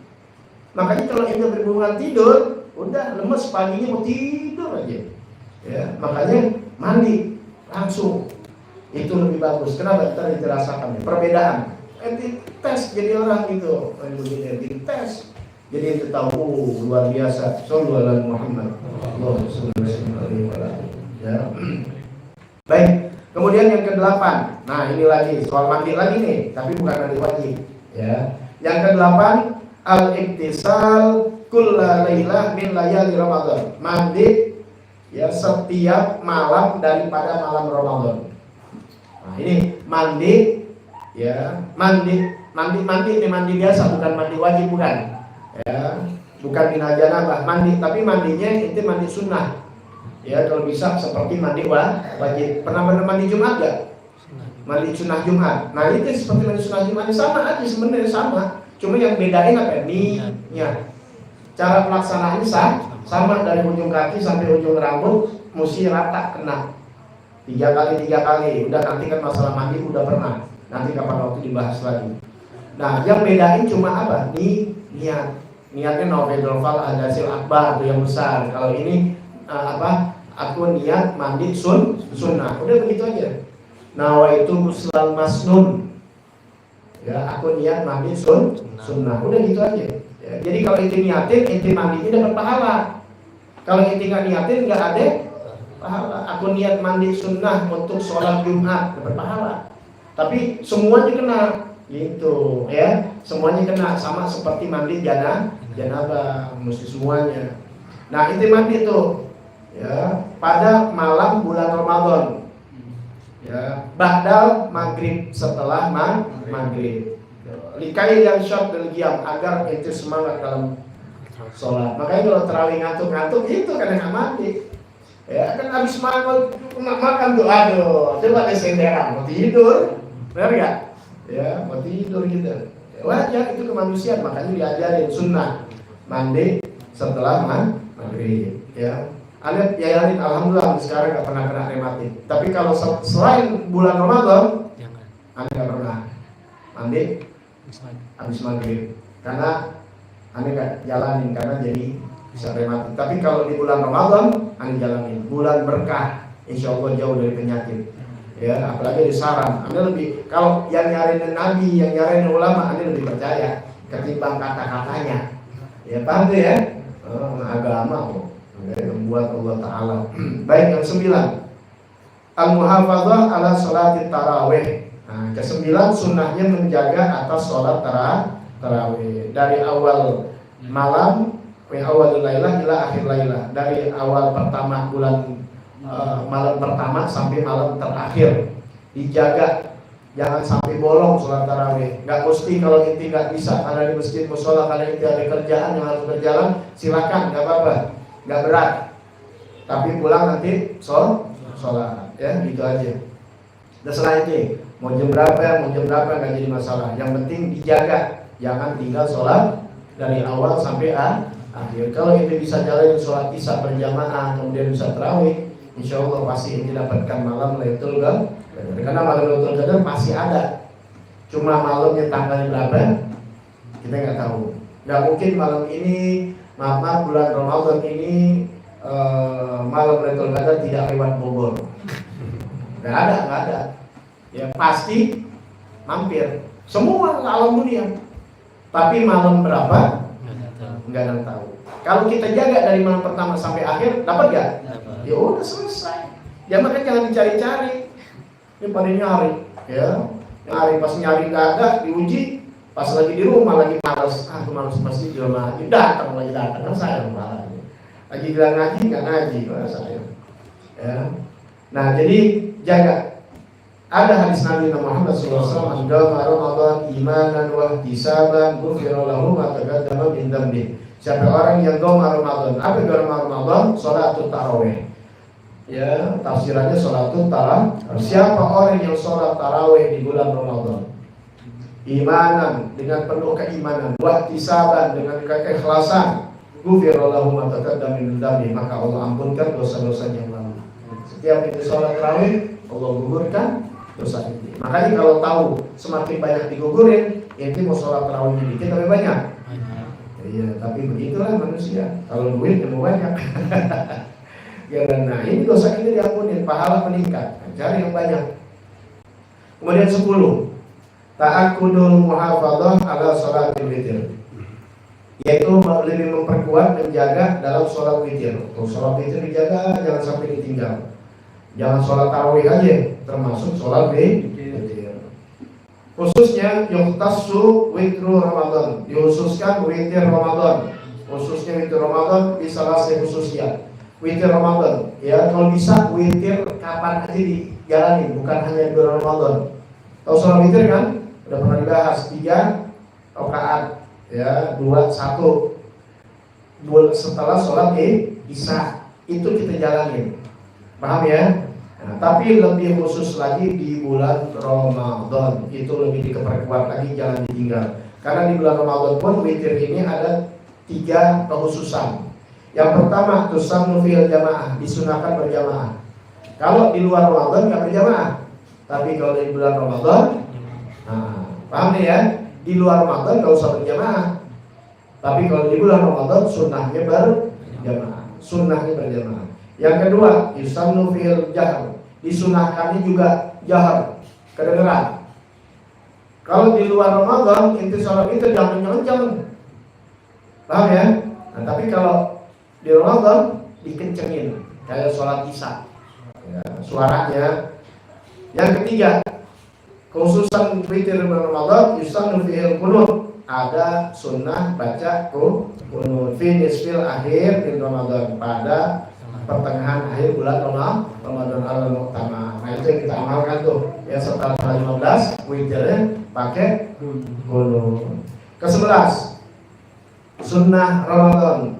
Makanya kalau ente berhubungan tidur, udah lemes paginya mau tidur aja. Ya, makanya mandi langsung. Itu lebih bagus. Kenapa? Kita dirasakan perbedaan. Ente tes jadi orang gitu. Ente tes. Jadi ente tahu luar biasa. Sallallahu alaihi Muhammad. Allahumma shalli alaihi alaihi wasallam. Ya. Baik. Kemudian yang ke-8. Nah, ini lagi soal mandi lagi nih, tapi bukan mandi wajib, ya. Yang ke-8, al-iktisal kulla lailah min layali Ramadan. Mandi ya setiap malam daripada malam Ramadan. Nah, ini mandi ya, mandi ini mandi biasa, bukan mandi wajib, bukan. Ya, bukan bina janabah, mandi, tapi mandinya itu mandi sunnah. Ya, kalau bisa seperti mandi wajib. Pernah mandi Jumat gak? Mandi sunnah Jumat. Nah, itu seperti mandi sunnah Jumat, sama aja sebenarnya, sama. Cuma yang bedain apa? Niatnya. Cara pelaksanaannya sama dari ujung kaki sampai ujung rambut mesti rata kena. 3 kali. Udah, nanti kan masalah mandi udah pernah. Nanti kapan waktu dibahas lagi. Nah, yang bedain cuma apa? Niat. Niatnya nawaitul fal hadasil akbar, itu yang besar. Kalau ini aku niat mandi sunnah. Udah begitu aja. Nawaitu ghuslan masnun. Ya, aku niat mandi sunnah. Udah gitu aja. Ya, jadi kalau inti niatin, inti mandinya dapat pahala. Kalau inti nggak niatin, nggak ada pahala. Aku niat mandi sunnah untuk sholat Jumat, dapat pahala. Tapi semuanya kena, gitu ya. Semuanya kena, sama seperti mandi janabah, mesti semuanya. Nah, inti mandi tuh ya pada malam bulan Ramadan, ya ba'dal maghrib, setelah maghrib, likai yang syad belgiam, agar itu semangat dalam sholat. Makanya kalau terawih ngantuk-ngantuk itu kadang nggak mandi, ya kan habis makan tuh, aduh coba kesenderan mau tidur, benar nggak? Ya mau tidur gitu, ya, wajar, itu kemanusiaan. Makanya diajarin sunnah mandi setelah maghrib, ya. Anet yayarin, alhamdulillah sekarang nggak pernah kena rematik. Tapi kalau selain bulan Ramadan, Anet nggak pernah mandi habis maghrib, karena Anet nggak jalanin, karena jadi bisa rematik. Tapi kalau di bulan Ramadan, Anet jalanin. Bulan berkah, insya Allah jauh dari penyakit. Ya, apalagi di saran. Anet lebih, kalau yang nyariin Nabi, yang nyariin ulama, Anet lebih percaya ketimbang kata-katanya. Ya, paham tuh ya? Agama kok. Membuat Allah Ta'ala. Baik, yang 9, al-muhafadzah ala sholati tarawih. Nah, ke-9 sunnahnya menjaga atas sholat tarawih dari awal malam, awal lailah ila akhir lailah, dari awal pertama bulan malam pertama sampai malam terakhir. Dijaga, jangan sampai bolong sholat tarawih. Nggak mesti, kalau inti nggak bisa karena di masjid musola, karena inti ada kerjaan yang harus berjalan, silakan, nggak apa-apa. Nggak berat, tapi pulang nanti sholat, ya gitu aja. Dan selanjutnya mau jam berapa nggak jadi masalah. Yang penting dijaga, jangan tinggal sholat dari awal sampai akhir. Kalau itu bisa jalanin sholat isya berjamaah, kemudian bisa tarawih, insya Allah pasti didapatkan malam Lailatul Qadar. Karena malam Lailatul Qadar pasti ada. Cuma malamnya tanggal berapa kita nggak tahu. Nggak mungkin malam ini, maaf bulan Ramadan ini malam Lailatul Qadar tidak lewat Bogor. Nggak ada. Ya pasti mampir semua alam dunia. Tapi malam berapa? Nggak ada yang tahu. Kalau kita jaga dari malam pertama sampai akhir, dapat nggak? Ya udah selesai. Ya makanya jangan dicari-cari. Ini pada nyari, ya nyari, pas nyari nggak ada, diuji. Pas lagi di rumah lagi malas, malas masjid jual lagi, datang kan saya malah. Lagi bilang ngaji nggak ngaji, malah saya. Ya. Nah jadi jaga. Ada hadis Nabi Muhammad SAW, "Qama Ramadan imanan wa ihtisaban, ghufira lahu ma taqaddama min dhanbi." Siapa orang yang qama Ramadan, apa itu Ramadan? Sholatul tarawih. Ya, tafsirannya sholatul tarawih. Siapa orang yang sholat tarawih di bulan Ramadan? Imanan, dengan penuh keimanan, wahtisaban, dengan keikhlasan, ghufira lahu ma taqaddama min dhanbi, maka Allah ampunkan dosa-dosanya yang lalu. Setiap itu sholat tarawih, Allah gugurkan dosa itu. Makanya kalau tahu semakin banyak digugurin, itu mau sholat tarawihnya dikit tapi banyak. Iya, tapi begitulah manusia. Kalau duit mau banyak. Karena ini dosa ini diampuni, pahala meningkat. Cari yang banyak. Kemudian 10, ta'akkudul muhafadzah ala sholatil witir. yaitu lebih memperkuat menjaga dalam sholat witir. Sholat witir dijaga, jangan sampai ditinggal. Jangan sholat tarawih aja, termasuk sholat witir. Khususnya yukhtassu witru Ramadan, dihususkan witir Ramadan. Khususnya witir Ramadan di salah satu khususnya witir Ramadan. Ya, kalau bisa witir kapan aja dijalani, bukan hanya di bulan Ramadan. Tahu sholat witir kan? Udah pernah dibahas 3 rakaat, ya 2 1 setelah sholat isya itu kita jalanin. Paham ya? Nah, tapi lebih khusus lagi di bulan Ramadan itu lebih diperkuat lagi, jangan ditinggal. Karena di bulan Ramadan pun witir ini ada 3 kekhususan. Yang pertama tusannu fil jamaah, disunahkan berjamaah. Kalau di luar Ramadan nggak berjamaah, tapi kalau di bulan Ramadan, nah, paham nih ya? Di luar Ramadan nggak usah berjamaah, tapi kalau di bulan Ramadan sunnahnya berjamaah. Sunnahnya berjamaah. Yang kedua yusannu fil jahr, disunahkannya juga jahar, kedengeran. Kalau di luar Ramadan inti sholat itu jangan kenceng, paham ya? Nah, tapi kalau di Ramadan dikencengin kayak sholat isya, ya, suaranya. Yang ketiga khususan witir Ramadan yusannu fil qunut, ada sunnah baca qunut fi nisfil akhir di Ramadan, pada pertengahan akhir bulan Ramadan al-Muqtamah. Nah itu yang kita amalkan tuh, ya setelah 15 witirnya pakai qunut. Ke-11 sunnah Ramadan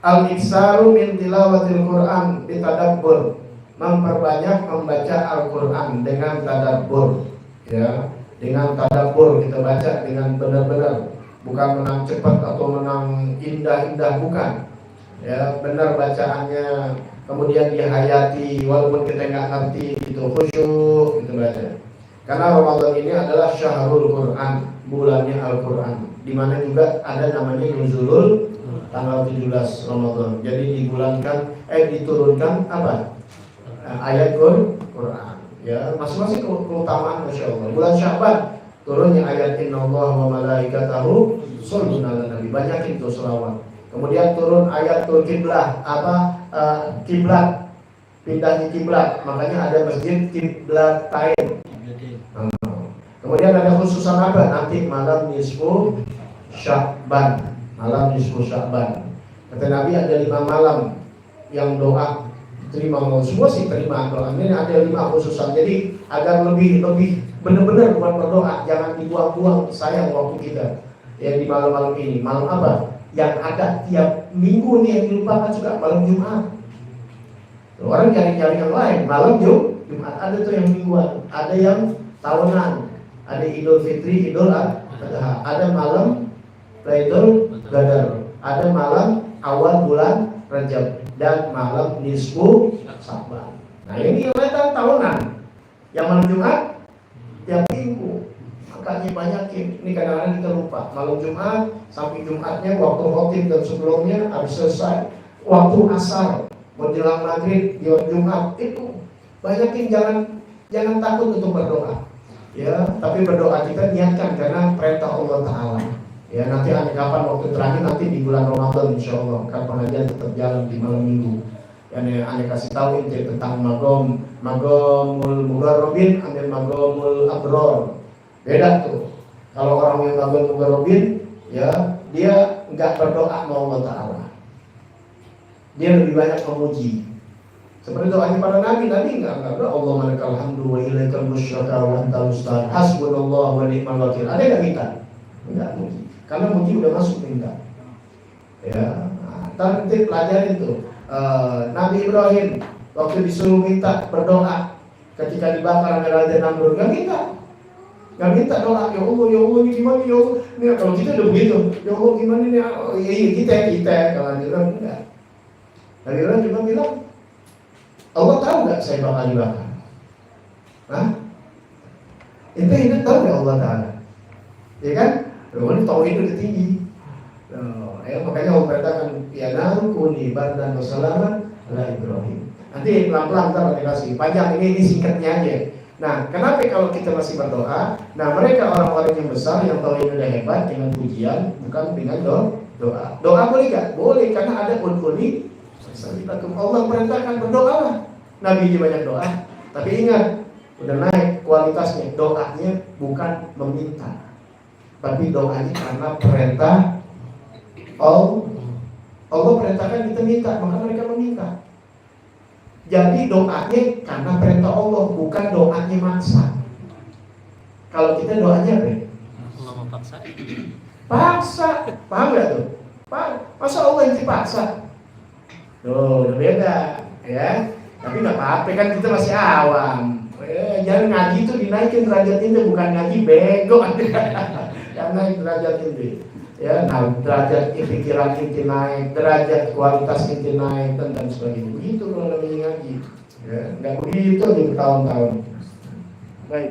al-iksaru min tilawatil Quran bitadabbur, memperbanyak membaca Al-Quran dengan tadabbur, ya dengan tadabbur kita baca dengan benar-benar, bukan menang cepat atau menang indah-indah, bukan. Ya benar bacaannya, kemudian dihayati walaupun kita nggak ngerti, itu khusyuk kita baca. Karena Ramadan ini adalah syahrul Quran, bulannya Al-Quran, di mana juga ada namanya nuzulul tanggal 17 Ramadan. Jadi diturunkan apa? Ayat Quran. Ya, masing-masing keutamaan, masya Allah. Bulan Sya'ban turunnya ayat Innallaha wa malaikatahu yusholluna 'alan nabi, banyakin tuh selawat. Kemudian turun ayat kiblat, kiblat, pindahnya kiblat, makanya ada masjid Kiblatain. Kemudian ada khususan apa? Nanti malam nisfu Sya'ban, malam nisfu Sya'ban. Kata Nabi ada 5 malam yang doa terima, semua sih terima doa. Ini ada 5 khususan. Jadi agar lebih benar-benar buat berdoa, jangan dibuang-buang, sayang waktu kita. Ya di malam-malam ini, malam apa? Yang ada tiap minggu nih yang dilupakan juga, malam Jumat. Orang cari-cari yang lain, malam Jumat ada tuh yang mingguan, ada yang tahunan, ada Idul Fitri, Idul Adha, ada malam Lailul Qadar, ada malam awal bulan Rajab, dan malam nisfu Sya'ban. Nah ini yang datang tahunan, yang malam Jumat tiap minggu. Makanya banyakin, ini kadang-kadang kita lupa. Malam Jumat sampai Jumatnya waktu khotib dan sebelumnya habis selesai, waktu asar menjelang maghrib di Jumat itu banyakin, jangan takut untuk berdoa. Ya, tapi berdoa kita niatkan karena perintah Allah Ta'ala. Ya nanti ada kapan waktu terakhir, nanti di bulan Ramadan insya Allah kan pengajian tetap jalan di malam minggu. Yang ane kasih tahu ini tentang magomul mugarrabin, ambil magomul abror. Beda tuh. Kalau orang yang magomul mugarrabin, ya dia nggak berdoa sama Allah Ta'ala. Dia lebih banyak memuji. Seperti doanya para nabi nggak berdoa Allahumma lakal hamdu wa ilaikal musyraka wa antal musta'an hasbunallahu wa ni'mal wakil. Ada nggak minta? Enggak muji. Karena muji udah masuk minta. Ya, nanti pelajarin tuh. Nabi Ibrahim waktu disuruh minta berdoa ketika dibakar Raja Namrud, nggak minta doa, ya Allah ini gimana ya Allah. Ini kalau kita udah begitu, ya Allah gimana ini? Oh, iya kita kalau dia bilang enggak. Nabi Ibrahim cuma bilang, Allah tahu nggak saya bakal dibakar? Hah? Itu tahu nggak Allah Ta'ala? Ya kan? Ini tauhid itu tinggi. Makanya Allah katakan ya naru kuni bardan wa salaman ala Ibrahim. Nanti pelan-pelan kita kasih panjang, ini singkatnya aja. Nah, kenapa kalau kita masih berdoa? Nah, mereka orang-orang yang besar yang tauhid udah hebat dengan pujian, bukan dengan Doa boleh nggak? Boleh, karena ada udhuni fasalilakum. Allah perintahkan berdoalah. Nabi banyak doa. Tapi ingat, udah naik kualitasnya. Doanya bukan meminta, tapi doanya karena perintah Allah. Allah perintahkan kita minta, maka mereka meminta. Jadi doanya karena perintah Allah, bukan doanya maksa. Kalau kita doanya apa? Allah memaksa. Paksa, paham gak tuh? Masa Allah yang dipaksa? Tuh, udah beda, ya. Tapi nggak apa-apa, kan kita masih awam. Jangan ngaji itu dinaikin derajat itu, bukan ngaji bego. Jangan naik derajat itu. Ya, nah derajat pikiran kita naik, derajat kualitas kita naik, dan sebagainya. Begitu kalau namanya ngaji. Ya, nggak begitu aja bertahun-tahun. Baik.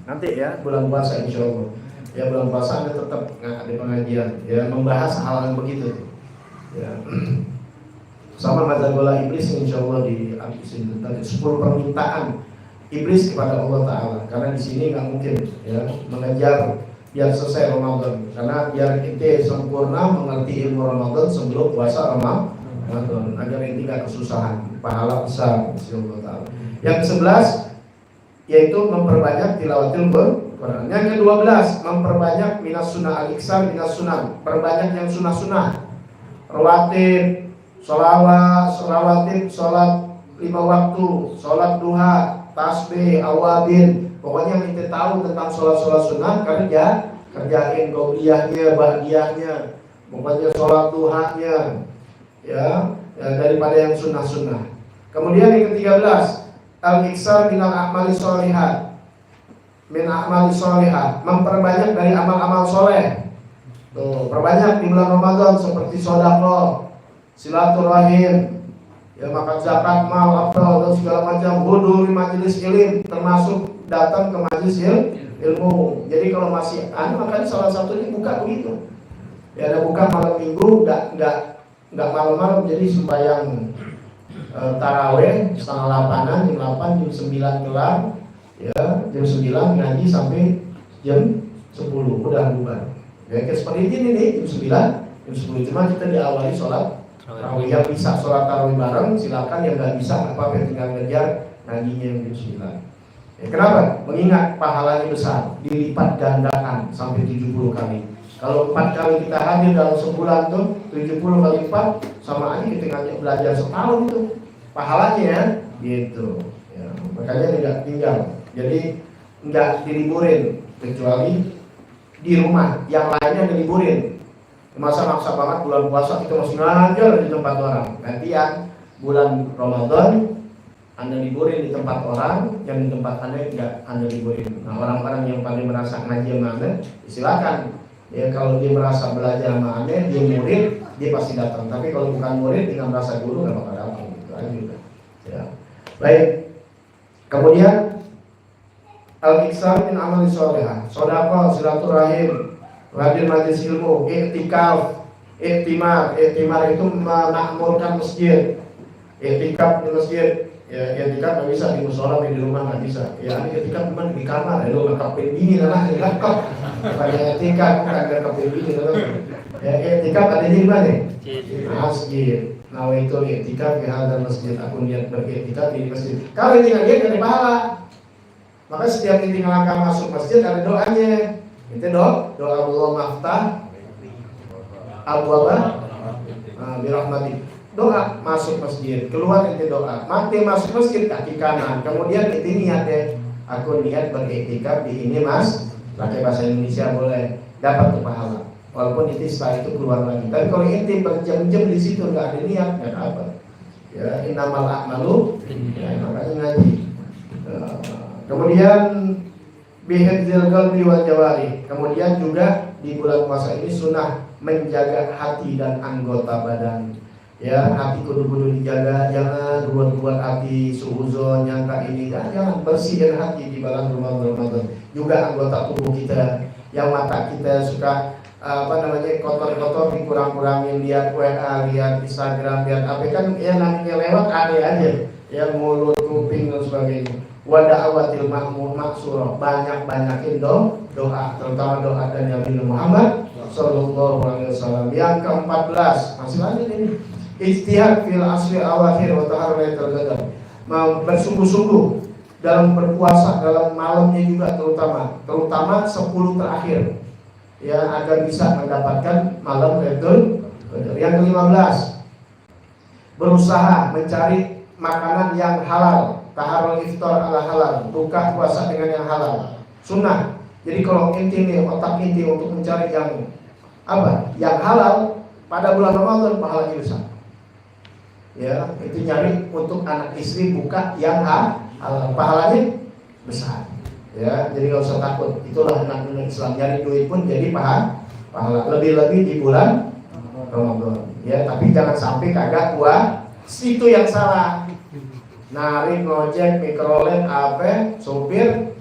Nanti ya bulan puasa insya Allah. Ya bulan puasa Anda tetap ada pengajian. Ya membahas hal yang begitu. Ya. Sama mazhab bola iblis insya Allah di sini tadi 10 permintaan iblis kepada Allah Taala. Karena di sini nggak mungkin ya mengejar biar selesai Ramadan, karena biar kita sempurna mengerti ilmu Ramadan sebelum puasa Ramadan, agar kita tidak kesusahan, pahala besar insyaallah taala. Yang ke-11 yaitu memperbanyak tilawatil Quran. Yang ke-12 memperbanyak minas sunnah al-iksar minas sunnah, perbanyak yang sunnah-sunnah, rawatib, sholawatib, sholat 5 waktu, sholat duha, tasbih, awabin. Pokoknya kita tahu tentang sholat-sholat sunnah, kerjain qobliyahnya, ba'diyahnya, pokoknya sholat duhanya, ya daripada yang sunnah-sunnah. Kemudian yang ke-13, al-iksar minal a'mali sholihat, min a'mali sholihat, memperbanyak dari amal-amal soleh. Tuh, perbanyak di bulan Ramadan seperti sedekah, silaturahim, ya makan zakat, mal, afdal dan segala macam, hudur di majelis ilmu, termasuk datang ke majelis ilmu. Jadi kalau masih makanya salah satunya buka begitu. Ya ada buka malam minggu, enggak malam-malam, jadi sembahyang taraweh setengah 8-an, jam 8, jam 9 kelar, ya jam 9 ngaji sampai jam 10 udah bubar. Ya kayak seperti ini nih, jam 10 cuma kita diawali sholat tarawih. Yang bisa sholat tarawih bareng silakan, yang nggak bisa apa-apa, tinggal ngejar ngajinya yang jam 9. Ya, kenapa? Mengingat pahalanya besar, dilipat gandakan sampai 70 kali. Kalau 4 kali kita hadir dalam sebulan tuh 70 kali 4 sama aja kita ngajak belajar setahun tuh pahalanya, gitu. Ya, makanya tidak tinggal. Jadi nggak diliburin kecuali di rumah, yang lainnya diliburin. Masa maksa banget bulan puasa kita masih ngajar di tempat orang. Gantian bulan Ramadan Anda liburin di tempat orang, yang di tempat Anda enggak Anda liburin. Nah, orang-orang yang paling merasa ngaji sama Anda, silakan. Ya kalau dia merasa belajar sama Anda, dia murid, dia pasti datang. Tapi kalau bukan murid, dia merasa guru, nggak bakal datang. Gitu aja udah. Ya. Baik. Kemudian al-iksar min amali sholihah, sedekah, silaturahim, hadir majelis ilmu, iktikaf, iktimar itu memakmurkan masjid, iktikaf di masjid. Ya iktikaf nggak bisa di musola, di rumah nggak bisa. Ya ini iktikaf cuma di kamar, ya lu ngekapin bini lah, iktikaf. Bukan iktikaf, bukan ngekapin bini lah. Ya iktikaf ada di mana? Masjid. Nah itu iktikaf di hadar masjid. Aku niat beriktikaf di masjid. Kalau ini nggak dari pahala. Maka setiap ini langkah masuk masjid ada doanya. Itu doa Allah maftah abwaba birahmatik. Doa masuk masjid, keluar itu doa. Mati masuk masjid kaki kanan. Kemudian itu niatnya, aku niat beriktikaf di ini mas. Pakai bahasa Indonesia boleh, dapat tuh pahala. Walaupun itu setelah itu keluar lagi. Tapi kalau inti berjam-jam di situ nggak ada niat, nggak apa. Ya innamal a'malu, ya makanya ngaji. Kemudian bihadzil qalbi wal jawari. Kemudian juga di bulan puasa ini sunnah menjaga hati dan anggota badan. Ya, hati kudu dijaga, jangan buat hati suuzon, nyangka ini, jangan bersihin hati di bulan Ramadan. Juga anggota tubuh kita, yang mata kita suka kotor-kotor, dikurang-kurangin, lihat WA, lihat Instagram, lihat apa kan, ya namanya lewat ada aja, yang mulut, kuping dan sebagainya. Wada'awatil maksurah, banyak-banyakin doa, terutama doa dari Nabi Muhammad Sallallahu Alaihi Wasallam. Yang ke-14 masih lanjut ini. Ijtihad fil asri awakhir wa taharratul qadar. Bersungguh-sungguh dalam berpuasa dalam malamnya juga terutama 10 terakhir ya agar bisa mendapatkan malam Lailatul Qadar. Yang ke-15 berusaha mencari makanan yang halal, taharul iftar ala halal, buka puasa dengan yang halal, sunnah. Jadi kalau inti nih, otak inti untuk mencari yang apa? Yang halal pada bulan Ramadan pahalanya besar. Ya, itu nyari untuk anak istri buka yang halal, pahalanya besar. Ya, jadi nggak usah takut. Itulah anak Islam, nyari duit pun jadi pahala. Lebih-lebih di bulan Ramadan. Ya, tapi jangan sampai kagak puas. Itu yang salah. Narik, ngojek, mikrolet, apa, sopir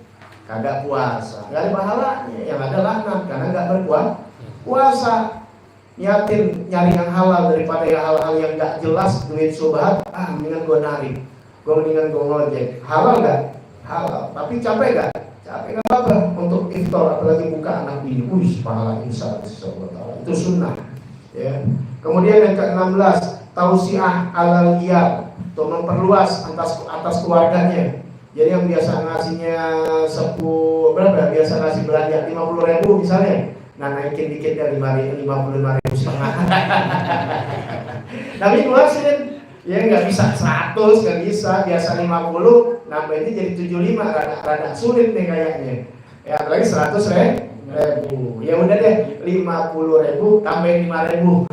kagak puasa, nggak ada pahalanya. Yang ada laknat karena nggak berpuasa. Niatin nyari yang halal daripada yang hal-hal yang nggak jelas, duit subhat. Mendingan gue narik, mendingan gue ngojek. Halal nggak? Halal. Tapi capek nggak? Capek nggak apa-apa. Untuk iftar apalagi buka anak ini, pahala insya Allah. Itu sunnah. Ya. Kemudian yang ke-16 tausiah alal iyal, untuk memperluas atas keluarganya. Jadi yang biasa ngasihnya 10 berapa? Biasa ngasih belanja 50.000 misalnya. Nah naikin dikit ya 55.000 setengah. Tapi luasin, ya nggak bisa 100, nggak bisa. Biasa 50, nambahnya jadi 75, rada sulit nih kayaknya. Ya apalagi 100.000. Ya udah deh 50.000 tambahin 5.000.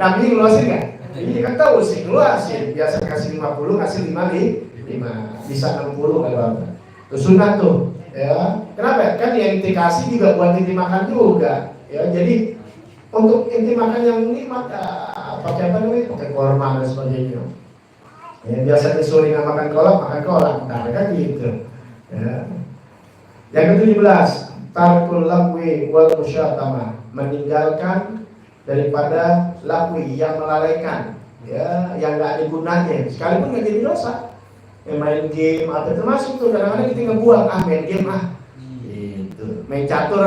Tapi luasin nggak? Ini kan tahu sih luasin. Biasa kasih 50, kasih 5 bisa 60 kalau itu sunnah tuh. Ya, kenapa? Kan yang inti kasih juga buat inti makan juga. Ya, jadi untuk inti makan yang nikmat, pakai apa namanya? Pakai korma dan sebagainya. Ya, biasa disuruh nggak makan kolak, nah kan gitu. Ya. Yang ke-17, tarkul lagwi wal musyatama, meninggalkan daripada lagwi yang melalaikan, ya, yang nggak ada gunanya, sekalipun nggak jadi dosa. Main game atau termasuk tuh kadang-kadang kita ngebuang main game gitu, main catur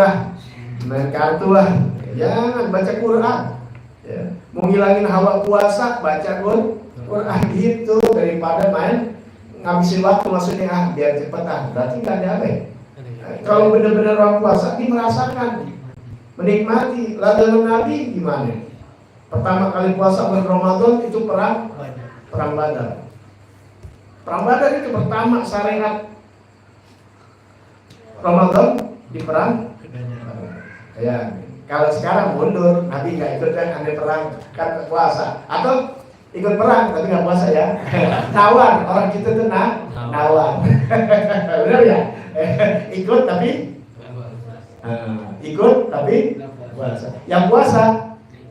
main kartu jangan baca Quran ya. Mau ngilangin hawa puasa baca Quran gitu daripada main ngabisin waktu maksudnya biar cepet berarti nggak ada apa ya. Kalau benar-benar orang puasa dia merasakan menikmati ladang Nabi gimana pertama kali puasa bulan Ramadan itu perang Badar. Perang Badar itu pertama syariat Ramadan di perang. Ya, kalau sekarang mundur, Nabi nggak ikut kan ada perang kan puasa atau ikut perang tapi nggak puasa ya. Nawar orang kita tuh nawar. Benar ya? Ikut tapi puasa. Yang puasa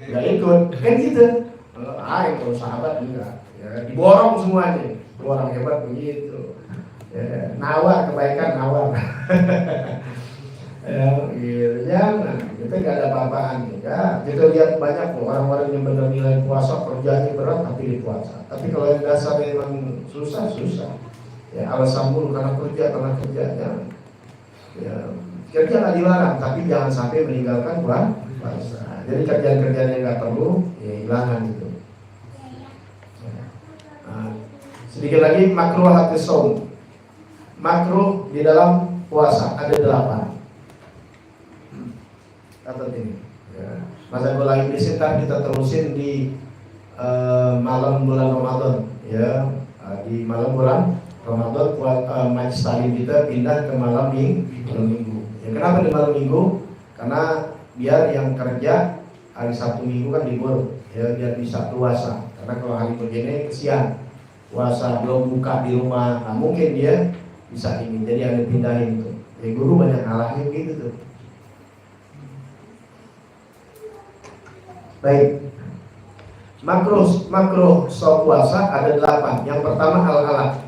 nggak ikut kan gitu. Kalau sahabat juga ya, diborong semuanya. Orang hebat begitu ya, nawar kebaikan nawar. Ya, gitu. Jangan kita nggak ada apa-apaan ya. Kita lihat banyak orang-orang yang benar nilai puasa kerjanya berat tapi di puasa. Tapi kalau yang dasarnya memang susah ya alasan mulu karena kerja ya kerja nggak dilarang tapi jangan sampai meninggalkan puasa. Jadi kerjaan-kerjaan yang nggak perlu ya hilangan gitu. Sedikit lagi makruh hati saum. Makruh di dalam puasa ada 8. Catat ini. Ya. Masa gue lagi disintar kita terusin di malam bulan Ramadan. Ya, di malam bulan Ramadan majelis taklim kita pindah ke malam minggu. Ya, kenapa di malam minggu? Karena biar yang kerja hari Sabtu Minggu kan libur. Ya, biar bisa puasa. Karena kalau hari begini kesian. Puasa belum buka di rumah, nah, mungkin dia bisa ini, jadi ada pindahin tuh. Ya guru banyak ngalahnya gitu tuh. Baik, makruh soal puasa ada 8. Yang pertama al-alat,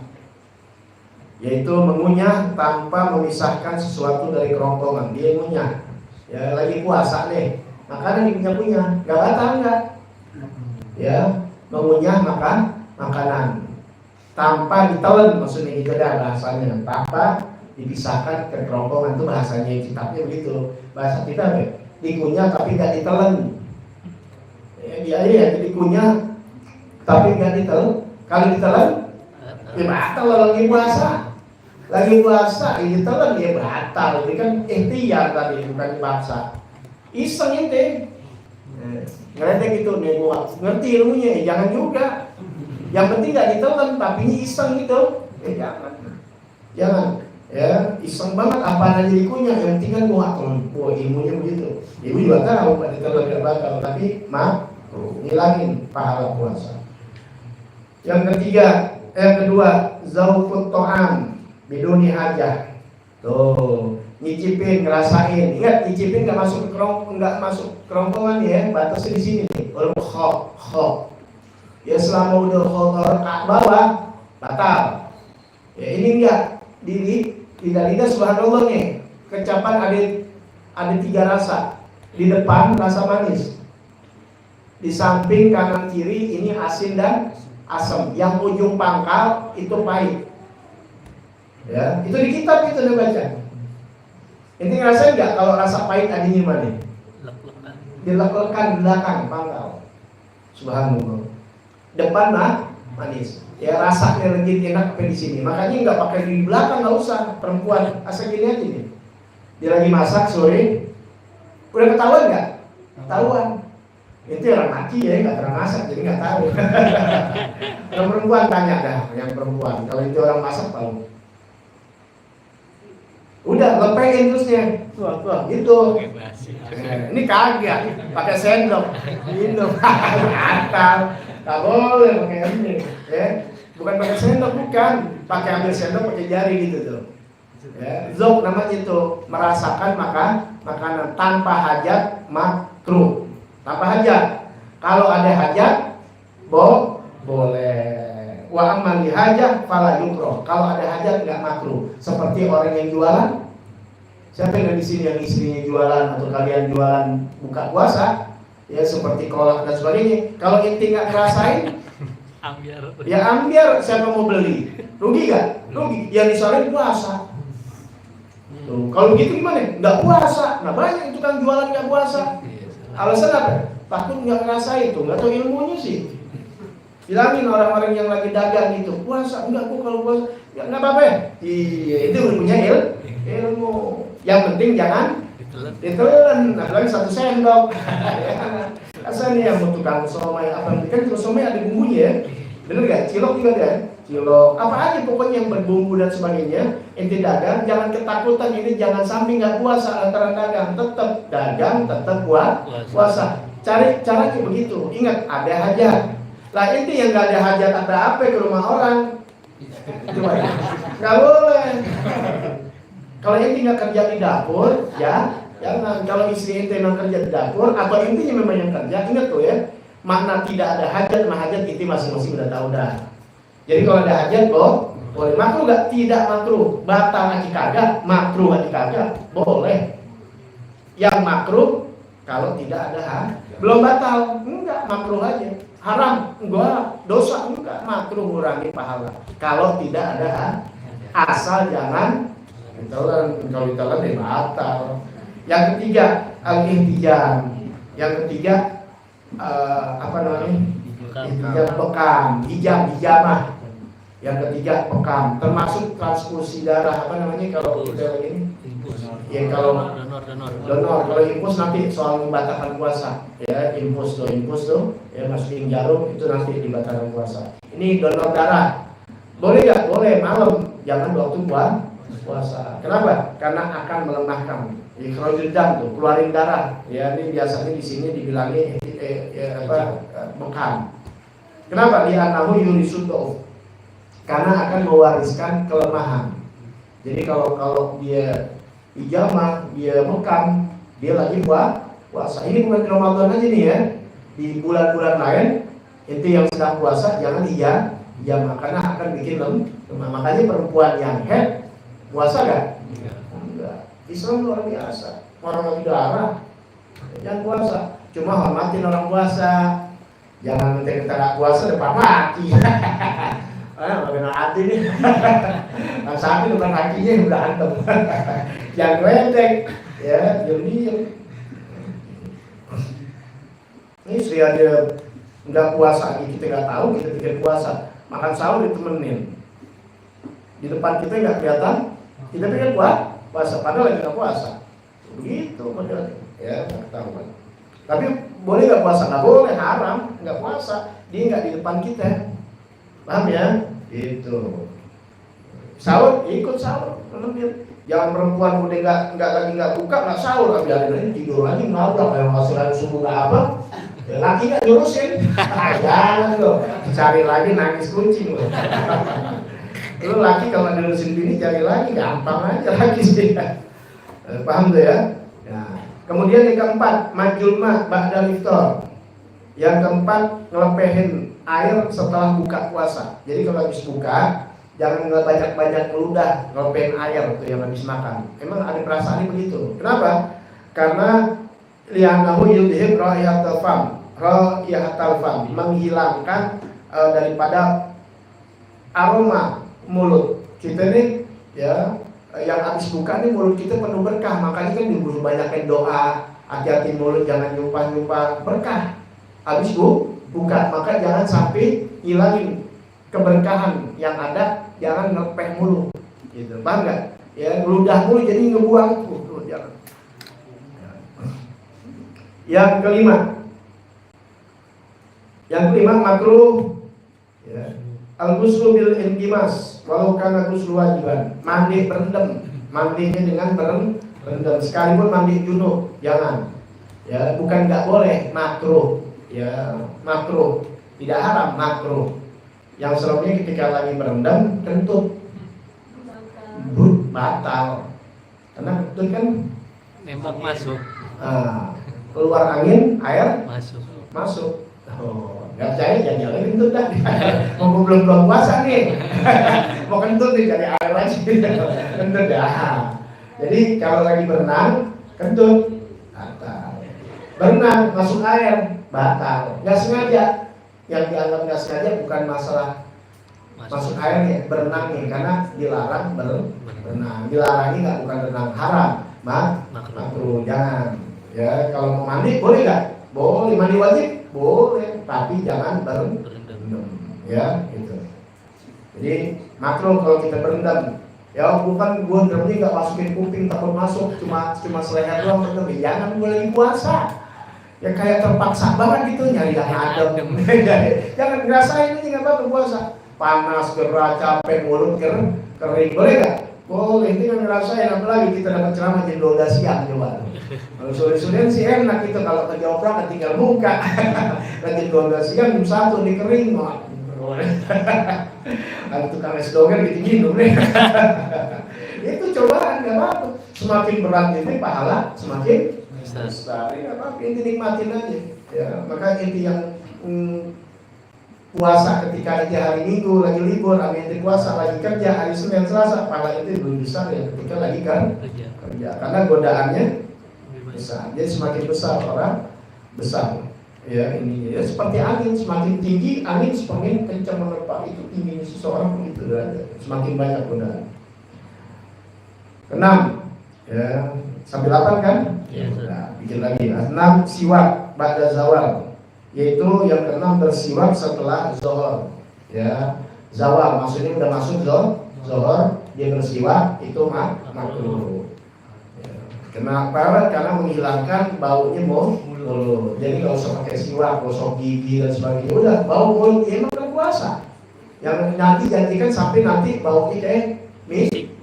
yaitu mengunyah tanpa memisahkan sesuatu dari kerongkongan. Dia ngunyah, ya lagi puasa nih, makanan dikunyah-kunyah, nggak batal nggak? Ya, mengunyah makanan tanpa ditelan, maksudnya itu ada bahasanya, tanpa dipisahkan ke kerongkongan, itu bahasanya kitabnya begitu. Bahasa kita dikunyah tapi nggak ditelan. Dia dikunyah tapi nggak ditelan. Kalau ditelan, ya batal lagi puasa. Lagi puasa, ini ditelan ya batal. Ini kan ikhtiar tadi, bukan dipaksa. Iseng ente. Ngerti gitu nih, gua ngerti ilmunya, jangan juga. Yang penting nggak ditelan, tapi ini iseng gitu. Jangan. Ya, iseng banget apa aja dikunyah, yang penting kan gua ilmunya begitu. Ibu juga tahu pada ditelan nggak bakal, tapi ngilangin pahala puasa. Yang kedua, zaufut to'am biduni hajah. Tuh, nyicipin, ngerasain. Ingat, nyicipin nggak masuk kerongkongan ya, batasnya di sini nih. Khok. Ya selama udah kotor bawah, batal. Ya ini enggak lidah subhanallah nih. Kecapan ada 3 rasa. Di depan rasa manis. Di samping kanan kiri ini asin dan asam. Yang ujung pangkal itu pahit. Ya, itu di kitab itu udah baca. Ini ngerasain nggak kalau rasa pahit adanya mana? Dilek-lekan belakang pangkal. Subhanallah. Depan manis. Ya rasanya legit enak apa di sini. Makanya nggak pakai di belakang, nggak usah. Perempuan asal gini aja nih. Dia lagi masak sore. Udah ketahuan nggak? Ketahuan. Itu orang mati ya, nggak pernah masak jadi nggak tahu. Yang perempuan tanya dah, yang perempuan. Kalau itu orang masak tahu. Udah lepein terusnya, tuh gitu. Ini kagak, pakai sendok, minum, akal. Nggak boleh pakai ini, ya. Bukan pakai sendok, bukan. Pakai ambil sendok, pakai jari gitu tuh. Ya. Zok namanya itu merasakan makanan tanpa hajat makruh. Tanpa hajat. Kalau ada hajat, boleh. Wa amali hajat fala yukroh. Kalau ada hajat nggak makruh. Seperti orang yang jualan. Siapa yang di sini yang istrinya jualan atau kalian jualan buka puasa? Ya seperti kolak dan sebagainya. Kalau inti nggak ngerasain, ambiar siapa mau beli? Rugi nggak? Rugi. Yang disoalin puasa. Tuh, kalau begitu gimana? Nggak puasa. Nah banyak itu kan jualan nggak puasa. Alasan apa? Takut nggak ngerasain tuh, nggak tahu ilmunya sih. Bilangin orang-orang yang lagi dagang gitu, puasa enggak kok kalau puasa, ya nggak apa-apa. Iya itu punya ilmu. Yang penting jangan ditelan, apalagi 1 sendok. Asalnya yang mau tukang somai apa kan tukang somai ada bumbunya ya, bener gak? Cilok juga ada, cilok apa aja pokoknya yang berbumbu dan sebagainya. Inti dagang jangan ketakutan ini, jangan sampai nggak puasa lantaran dagang, tetap dagang, tetap puasa. Cari caranya begitu. Ingat ada hajat. Lah inti yang nggak ada hajat ada apa ke rumah orang, coba nggak boleh. Kalau inti nggak kerja di dapur, ya jangan. Kalau istri inti memang kerja di dapur atau intinya memang yang kerja, ingat tuh ya, makna tidak ada hajat, mah hajat inti masing-masing udah tahu dah. Jadi kalau ada hajat, boleh. Makruh nggak? Tidak makruh. Batal lagi kagak? Makruh lagi kagak? Boleh. Yang makruh kalau tidak ada hajat, belum batal, enggak makruh aja. Haram, enggak, dosa enggak, makruh ngurangi pahala. Kalau tidak ada hajat, asal jangan kalau ditelan ya batal. Yang ketiga al-ihtijam. Yang ketiga apa namanya? Ihtijam bekam, hijamah. Yang ketiga bekam, termasuk transfusi darah apa namanya kalau kita ini? Ya kalau donor, kalau infus nanti soal membatalkan puasa. Ya infus tuh, ya masukin jarum itu nanti dibatalkan puasa. Ini donor darah, boleh nggak? Boleh malam, jangan waktu puasa. Kenapa? Karena akan melemahkan. Ikhrajul dam tuh, keluarin darah. Ya ini biasanya di sini dibilangi bekam. Kenapa? Dia anahu yurisudo. Karena akan mewariskan kelemahan. Jadi kalau dia hijamah, dia bekam, dia lagi puasa. Ini bukan di Ramadan aja nih ya. Di bulan-bulan lain, itu yang sedang puasa jangan hijamah karena akan bikin lemah. Makanya perempuan yang head puasa kan? Enggak. Islam luar biasa. Orang lagi darah, jangan puasa. Cuma hormatin orang puasa. Jangan nanti kita puasa depan mati. Bagaimana hati nih? Yang satu depan kakinya udah antem. Yang ledek, ya, diam. Ini istri aja nggak puasa, kita nggak tahu, kita pikir puasa. Makan sahur ditemenin. Di depan kita nggak kelihatan, kita pikir puasa, padahal lagi nggak puasa. Begitu modelnya, ya nggak ketahuan. Tapi boleh nggak puasa? Nggak boleh, haram, nggak puasa. Dia nggak di depan kita, paham ya? Itu. Sahur, ikut sahur, temenin. Jangan perempuan udah nggak buka, nggak sahur, biarin aja tidur lagi ngabrak, kayak masukan subuh nggak apa. Ya, laki nggak nyurusin, jangan loh, cari lagi nangis kucing loh. Lu laki kalau nyurusin bini cari lagi, gampang aja lagi sih. Paham tuh ya? Nah, kemudian yang keempat, majul ma ba'da iftar. Yang keempat, ngelepehin air setelah buka puasa. Jadi kalau habis buka, jangan banyak-banyak meludah, ngelepehin air tuh yang habis makan. Emang ada perasaan begitu. Kenapa? Karena li'annahu yudhib ra'ihatal fam, menghilangkan daripada aroma mulut. Kita nih ya yang habis buka nih mulut kita penuh berkah, makanya kan diburu banyakin doa, hati-hati mulut jangan nyumpah-nyumpah berkah. Habis buka, maka jangan sampai hilangin keberkahan yang ada, jangan ngepeh mulu. Gitu. Paham nggak? Ya meludah mulu jadi ngebuang tuh, jangan. Yang kelima makruh ya, al-ghuslu bil intimas walau kana ghuslu wajiban. Mandi berendam, mandinya dengan berendam sekalipun mandi junub, jangan. Ya, bukan nggak boleh, makruh. Ya, makruh. Tidak haram, makruh. Yang serumnya ketika lagi berendam kentut. Batal. Karena kentut kan nembak masuk. Keluar angin, air masuk. Oh, nggak percaya jangan kentut dah. Mau belum puasa nih, mau kentut nih cari air lagi, kentut dah. Jadi kalau lagi berenang, kentut, batal. Berenang masuk air, batal. Nggak sengaja, yang dianggap nggak sengaja bukan masalah masuk airnya, berenangnya, karena dilarang berenang. Dilarangnya nggak bukan berenang haram, makruh, jangan. Ya, kalau mau mandi boleh nggak? Boleh, mandi wajib boleh, tapi jangan berendam. Ya, gitu. Jadi makruh kalau kita berendam. Ya, bukan gua berendamnya nggak masukin kuping takut masuk, cuma seleher doang berendam. Jangan, boleh lagi puasa. Ya kayak terpaksa banget gitu nyari yang adem. Jangan ngerasain ini nggak apa-apa puasa. Panas, gerah, capek, mulut kering, boleh nggak? Boleh, ini kan ngerasain, apalagi kita dapat ceramah jam 12 siang coba. Kalau sore-sore sih enak gitu, kalau ke Jawa Barat tinggal buka. Lagi 12 siang jam 1 nih kering, ada tukang es doger gitu minum nih. Itu cobaan, nggak apa-apa. Semakin berat ini pahala semakin besar. Nggak apa-apa, ini nikmatin aja. Ya, maka inti yang puasa ketika aja hari Minggu lagi libur, hari puasa lagi kerja, hari Senin Selasa, pahala itu lebih besar ya ketika lagi kerja. Karena godaannya besar. Jadi semakin besar orang besar. Ya ini ya seperti angin, semakin tinggi angin semakin kencang menerpa, itu tingginya seseorang begitu derajat. Semakin banyak godaan. Keenam, ya sampai 8 kan? Ya, nah, bikin lagi. 6 siwak ba'da zawal. Yaitu yang keenam bersiwak setelah zuhur. Ya, zawal maksudnya udah masuk zuhur, dia bersiwak itu makruh. Ya. Kenapa? Karena menghilangkan baunya mulut. Jadi nggak usah pakai siwak, gosok gigi dan sebagainya. Udah bau mulut emang udah puasa. Yang nanti gantikan sampai nanti baunya kayak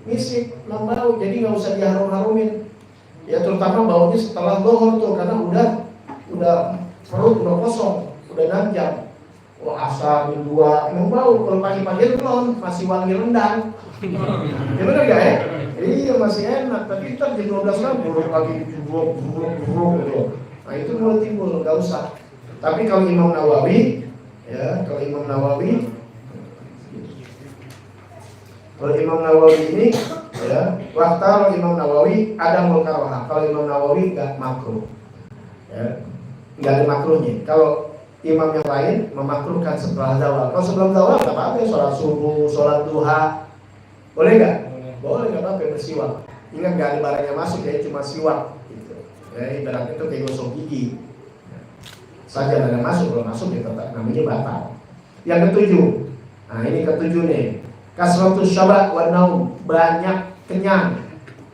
misik, bau. Jadi nggak usah diharum-harumin. Ya terutama baunya setelah zuhur tuh, karena udah perut udah kosong, udah nanjak. Wah asal dua, emang bau. Kalau pagi-pagi belum, masih wangi rendang. Ya bener gak ya? Iya masih enak, tapi ntar jam 12 kan buruk lagi, buruk gitu. Nah itu mulai timbul, gak usah. Tapi kalau Imam Nawawi, ya kalau Imam Nawawi ini, ya waktu Imam Nawawi ada mukarohah. Kalau Imam Nawawi gak makruh. Ya. Nggak ada makruhnya. Kalau imam yang lain memakruhkan setelah zawal. Kalau sebelum zawal nggak apa-apa, sholat subuh, sholat duha, boleh nggak? Boleh, nggak apa-apa bersiwak. Ingat nggak ada barang yang masuk ya, cuma siwak. Gitu. Ya, ibaratnya itu kayak gosok gigi. saja dan masuk, kalau masuk ya tetap namanya batal. Yang ketujuh, nah ini ketujuh nih, kasratus syabak wa naum, banyak kenyang.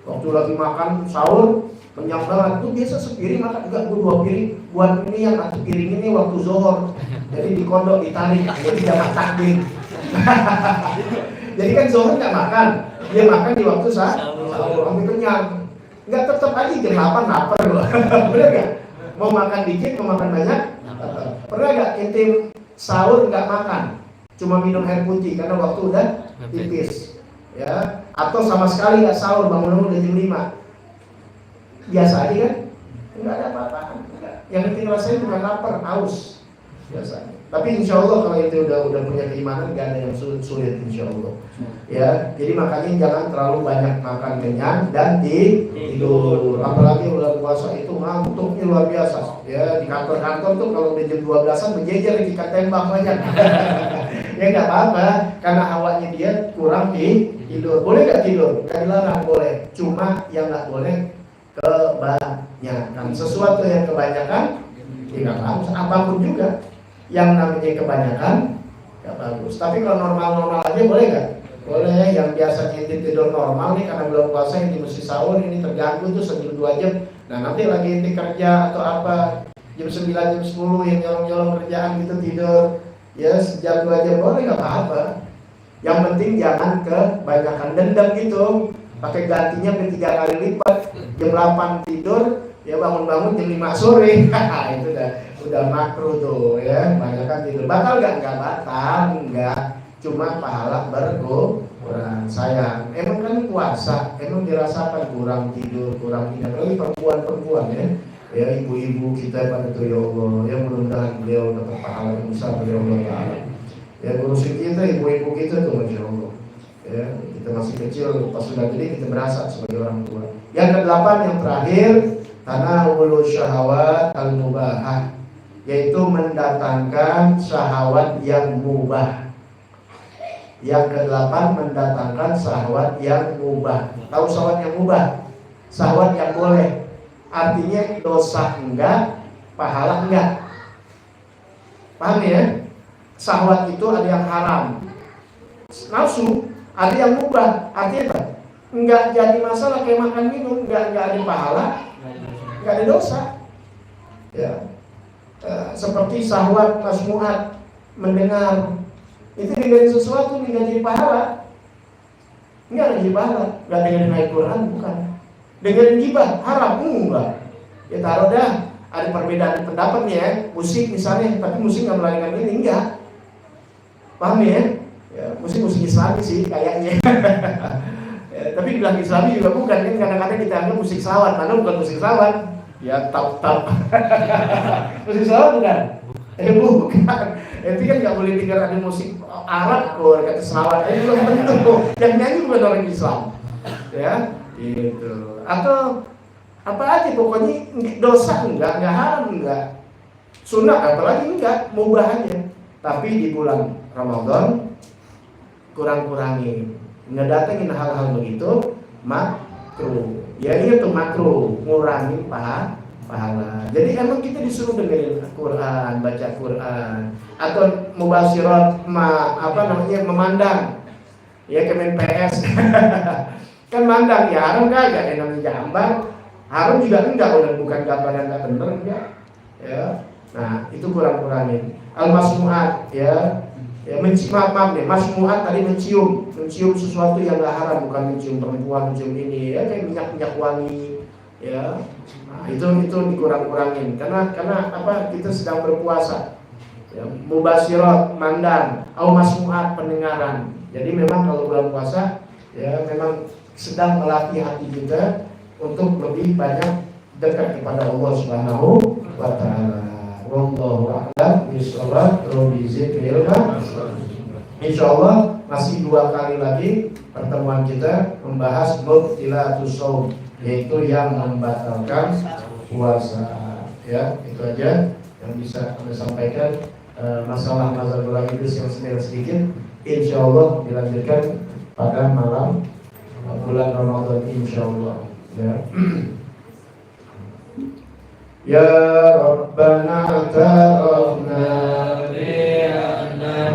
Waktu lagi makan sahur kenyang banget, tuh biasa sepiring makan juga, gue 2 piring buat ini yang satu piring ini waktu zuhur, jadi dikondok ditarik, jadi jangan takbir. Jadi kan zuhur nggak makan, dia makan di waktu sahur, sampai kenyang. Nggak, tetap aja jam 8 lapar loh. Bener nggak? Mau makan dikit, mau makan banyak. Pernah nggak intim sahur nggak makan, cuma minum air putih karena waktu udah tipis, ya? Atau sama sekali nggak sahur, bangun udah jam 5. Biasa aja kan? Nggak ada apa-apaan. Yang penting rasanya bukan lapar, haus biasanya. Tapi insya Allah kalau itu udah punya keimanan, nggak ada yang sulit insya Allah. Ya, jadi makanya jangan terlalu banyak makan kenyang dan tidur. Apalagi bulan puasa itu ngantuknya luar biasa. Ya, di kantor-kantor tuh kalau udah jam 12-an berjejer ikat tembak banyak. Ya nggak apa-apa, karena awalnya dia kurang tidur. Boleh nggak tidur? Nggak dilarang, boleh. Cuma yang nggak boleh kebanyakan. Sesuatu yang kebanyakan tidak bagus, apapun juga yang namanya kebanyakan nggak bagus. Tapi kalau normal-normal aja boleh nggak? Boleh. Yang biasanya tidur normal nih karena belum puasa, ini mesti sahur, ini terganggu tuh 1-2 jam. Nah nanti lagi inti kerja atau apa, jam 9, jam 10 yang nyolong-nyolong kerjaan gitu tidur, ya sejam 2 jam boleh, nggak apa-apa. Yang penting jangan kebanyakan dendam gitu. Pakai gantinya 3 kali lipat. Jam 8 tidur, ya bangun-bangun jam 5 sore. Itu udah makruh tuh ya. Banyakan tidur. Batal nggak? Nggak batal, nggak. Cuma pahala berkurang. Sayang. Emang kan puasa, emang dirasakan kurang tidur, kurang tidur. Lagi perempuan-perempuan ya. Ya ibu-ibu kita pada tuh ya Allah. Ya mudah-mudahan beliau dapat pahala yang besar dari Allah Ta'ala. Ya ngurusin kita, ibu-ibu kita tuh Masya Allah. Ya, kita masih kecil, pas sudah gede kita berasa sebagai orang tua. Yang ke-8 yang terakhir, tanawulu syahawat al-mubahah, yaitu mendatangkan syahwat yang mubah. Yang ke-8 mendatangkan syahwat yang mubah. Tahu syahwat yang mubah? Syahwat yang boleh. Artinya dosa enggak, pahala enggak. Paham ya? Syahwat itu ada yang haram, nafsu. Ada yang mubah, artinya apa? Enggak jadi masalah kayak makan minum, enggak ada pahala, enggak ada dosa. Ya, seperti syahwat masmuat, mendengar, itu dengerin sesuatu enggak jadi pahala, enggak jadi pahala. Enggak dengerin ayat Quran, bukan. Dengerin gibah, haram, enggak. Ya taruh dah, ada perbedaan pendapat nih ya, musik misalnya, tapi musik enggak melarikan ini, enggak. Paham ya? Ya, musik Islami sih kayaknya. Ya, tapi bilang Islami juga bukan kan, kadang-kadang kita anggap musik selawat, mana bukan musik selawat. Ya tap. Musik selawat bukan? Bukan. Itu kan nggak boleh dengar ada musik Arab kok kata selawat. Belum tentu. Yang nyanyi bukan orang Islam. Ya, gitu. Atau apa aja pokoknya dosa enggak haram enggak. Sunnah apalagi enggak, mubah aja. Tapi di bulan Ramadan kurang-kurangin, ngedatengin hal-hal begitu makruh. Ya itu makruh, ngurangin pahala. Jadi emang kita disuruh dengerin Quran, baca Quran, atau mubasyirat memandang. Ya Kemen PS. Kan mandang ya haram kagak, yang namanya gambar. Haram juga enggak, bukan gambar yang enggak bener enggak. Ya. Nah, itu kurang-kurangin. Al-masmu'at ya. Ya, maaf nih, masmu'at tadi mencium sesuatu yang gak haram, bukan mencium perempuan, mencium ini, ya kayak minyak wangi, ya. Nah, itu dikurang-kurangin, karena apa? Kita sedang berpuasa, ya, mubasyirat, mandang, au masmu'at, pendengaran. Jadi memang kalau bulan puasa, ya memang sedang melatih hati kita untuk lebih banyak dekat kepada Allah Subhanahu wa Ta'ala. Wallahu a'lam bishawab. Insyaallah masih 2 kali lagi pertemuan kita membahas mubtilatus shaum, yaitu yang membatalkan puasa. Ya, itu aja yang bisa kami sampaikan. Masalah mazhabul hadis yang sedikit insyaallah dilanjutkan pada malam bulan Ramadan insyaallah. Ya. Ya Rabbana ترى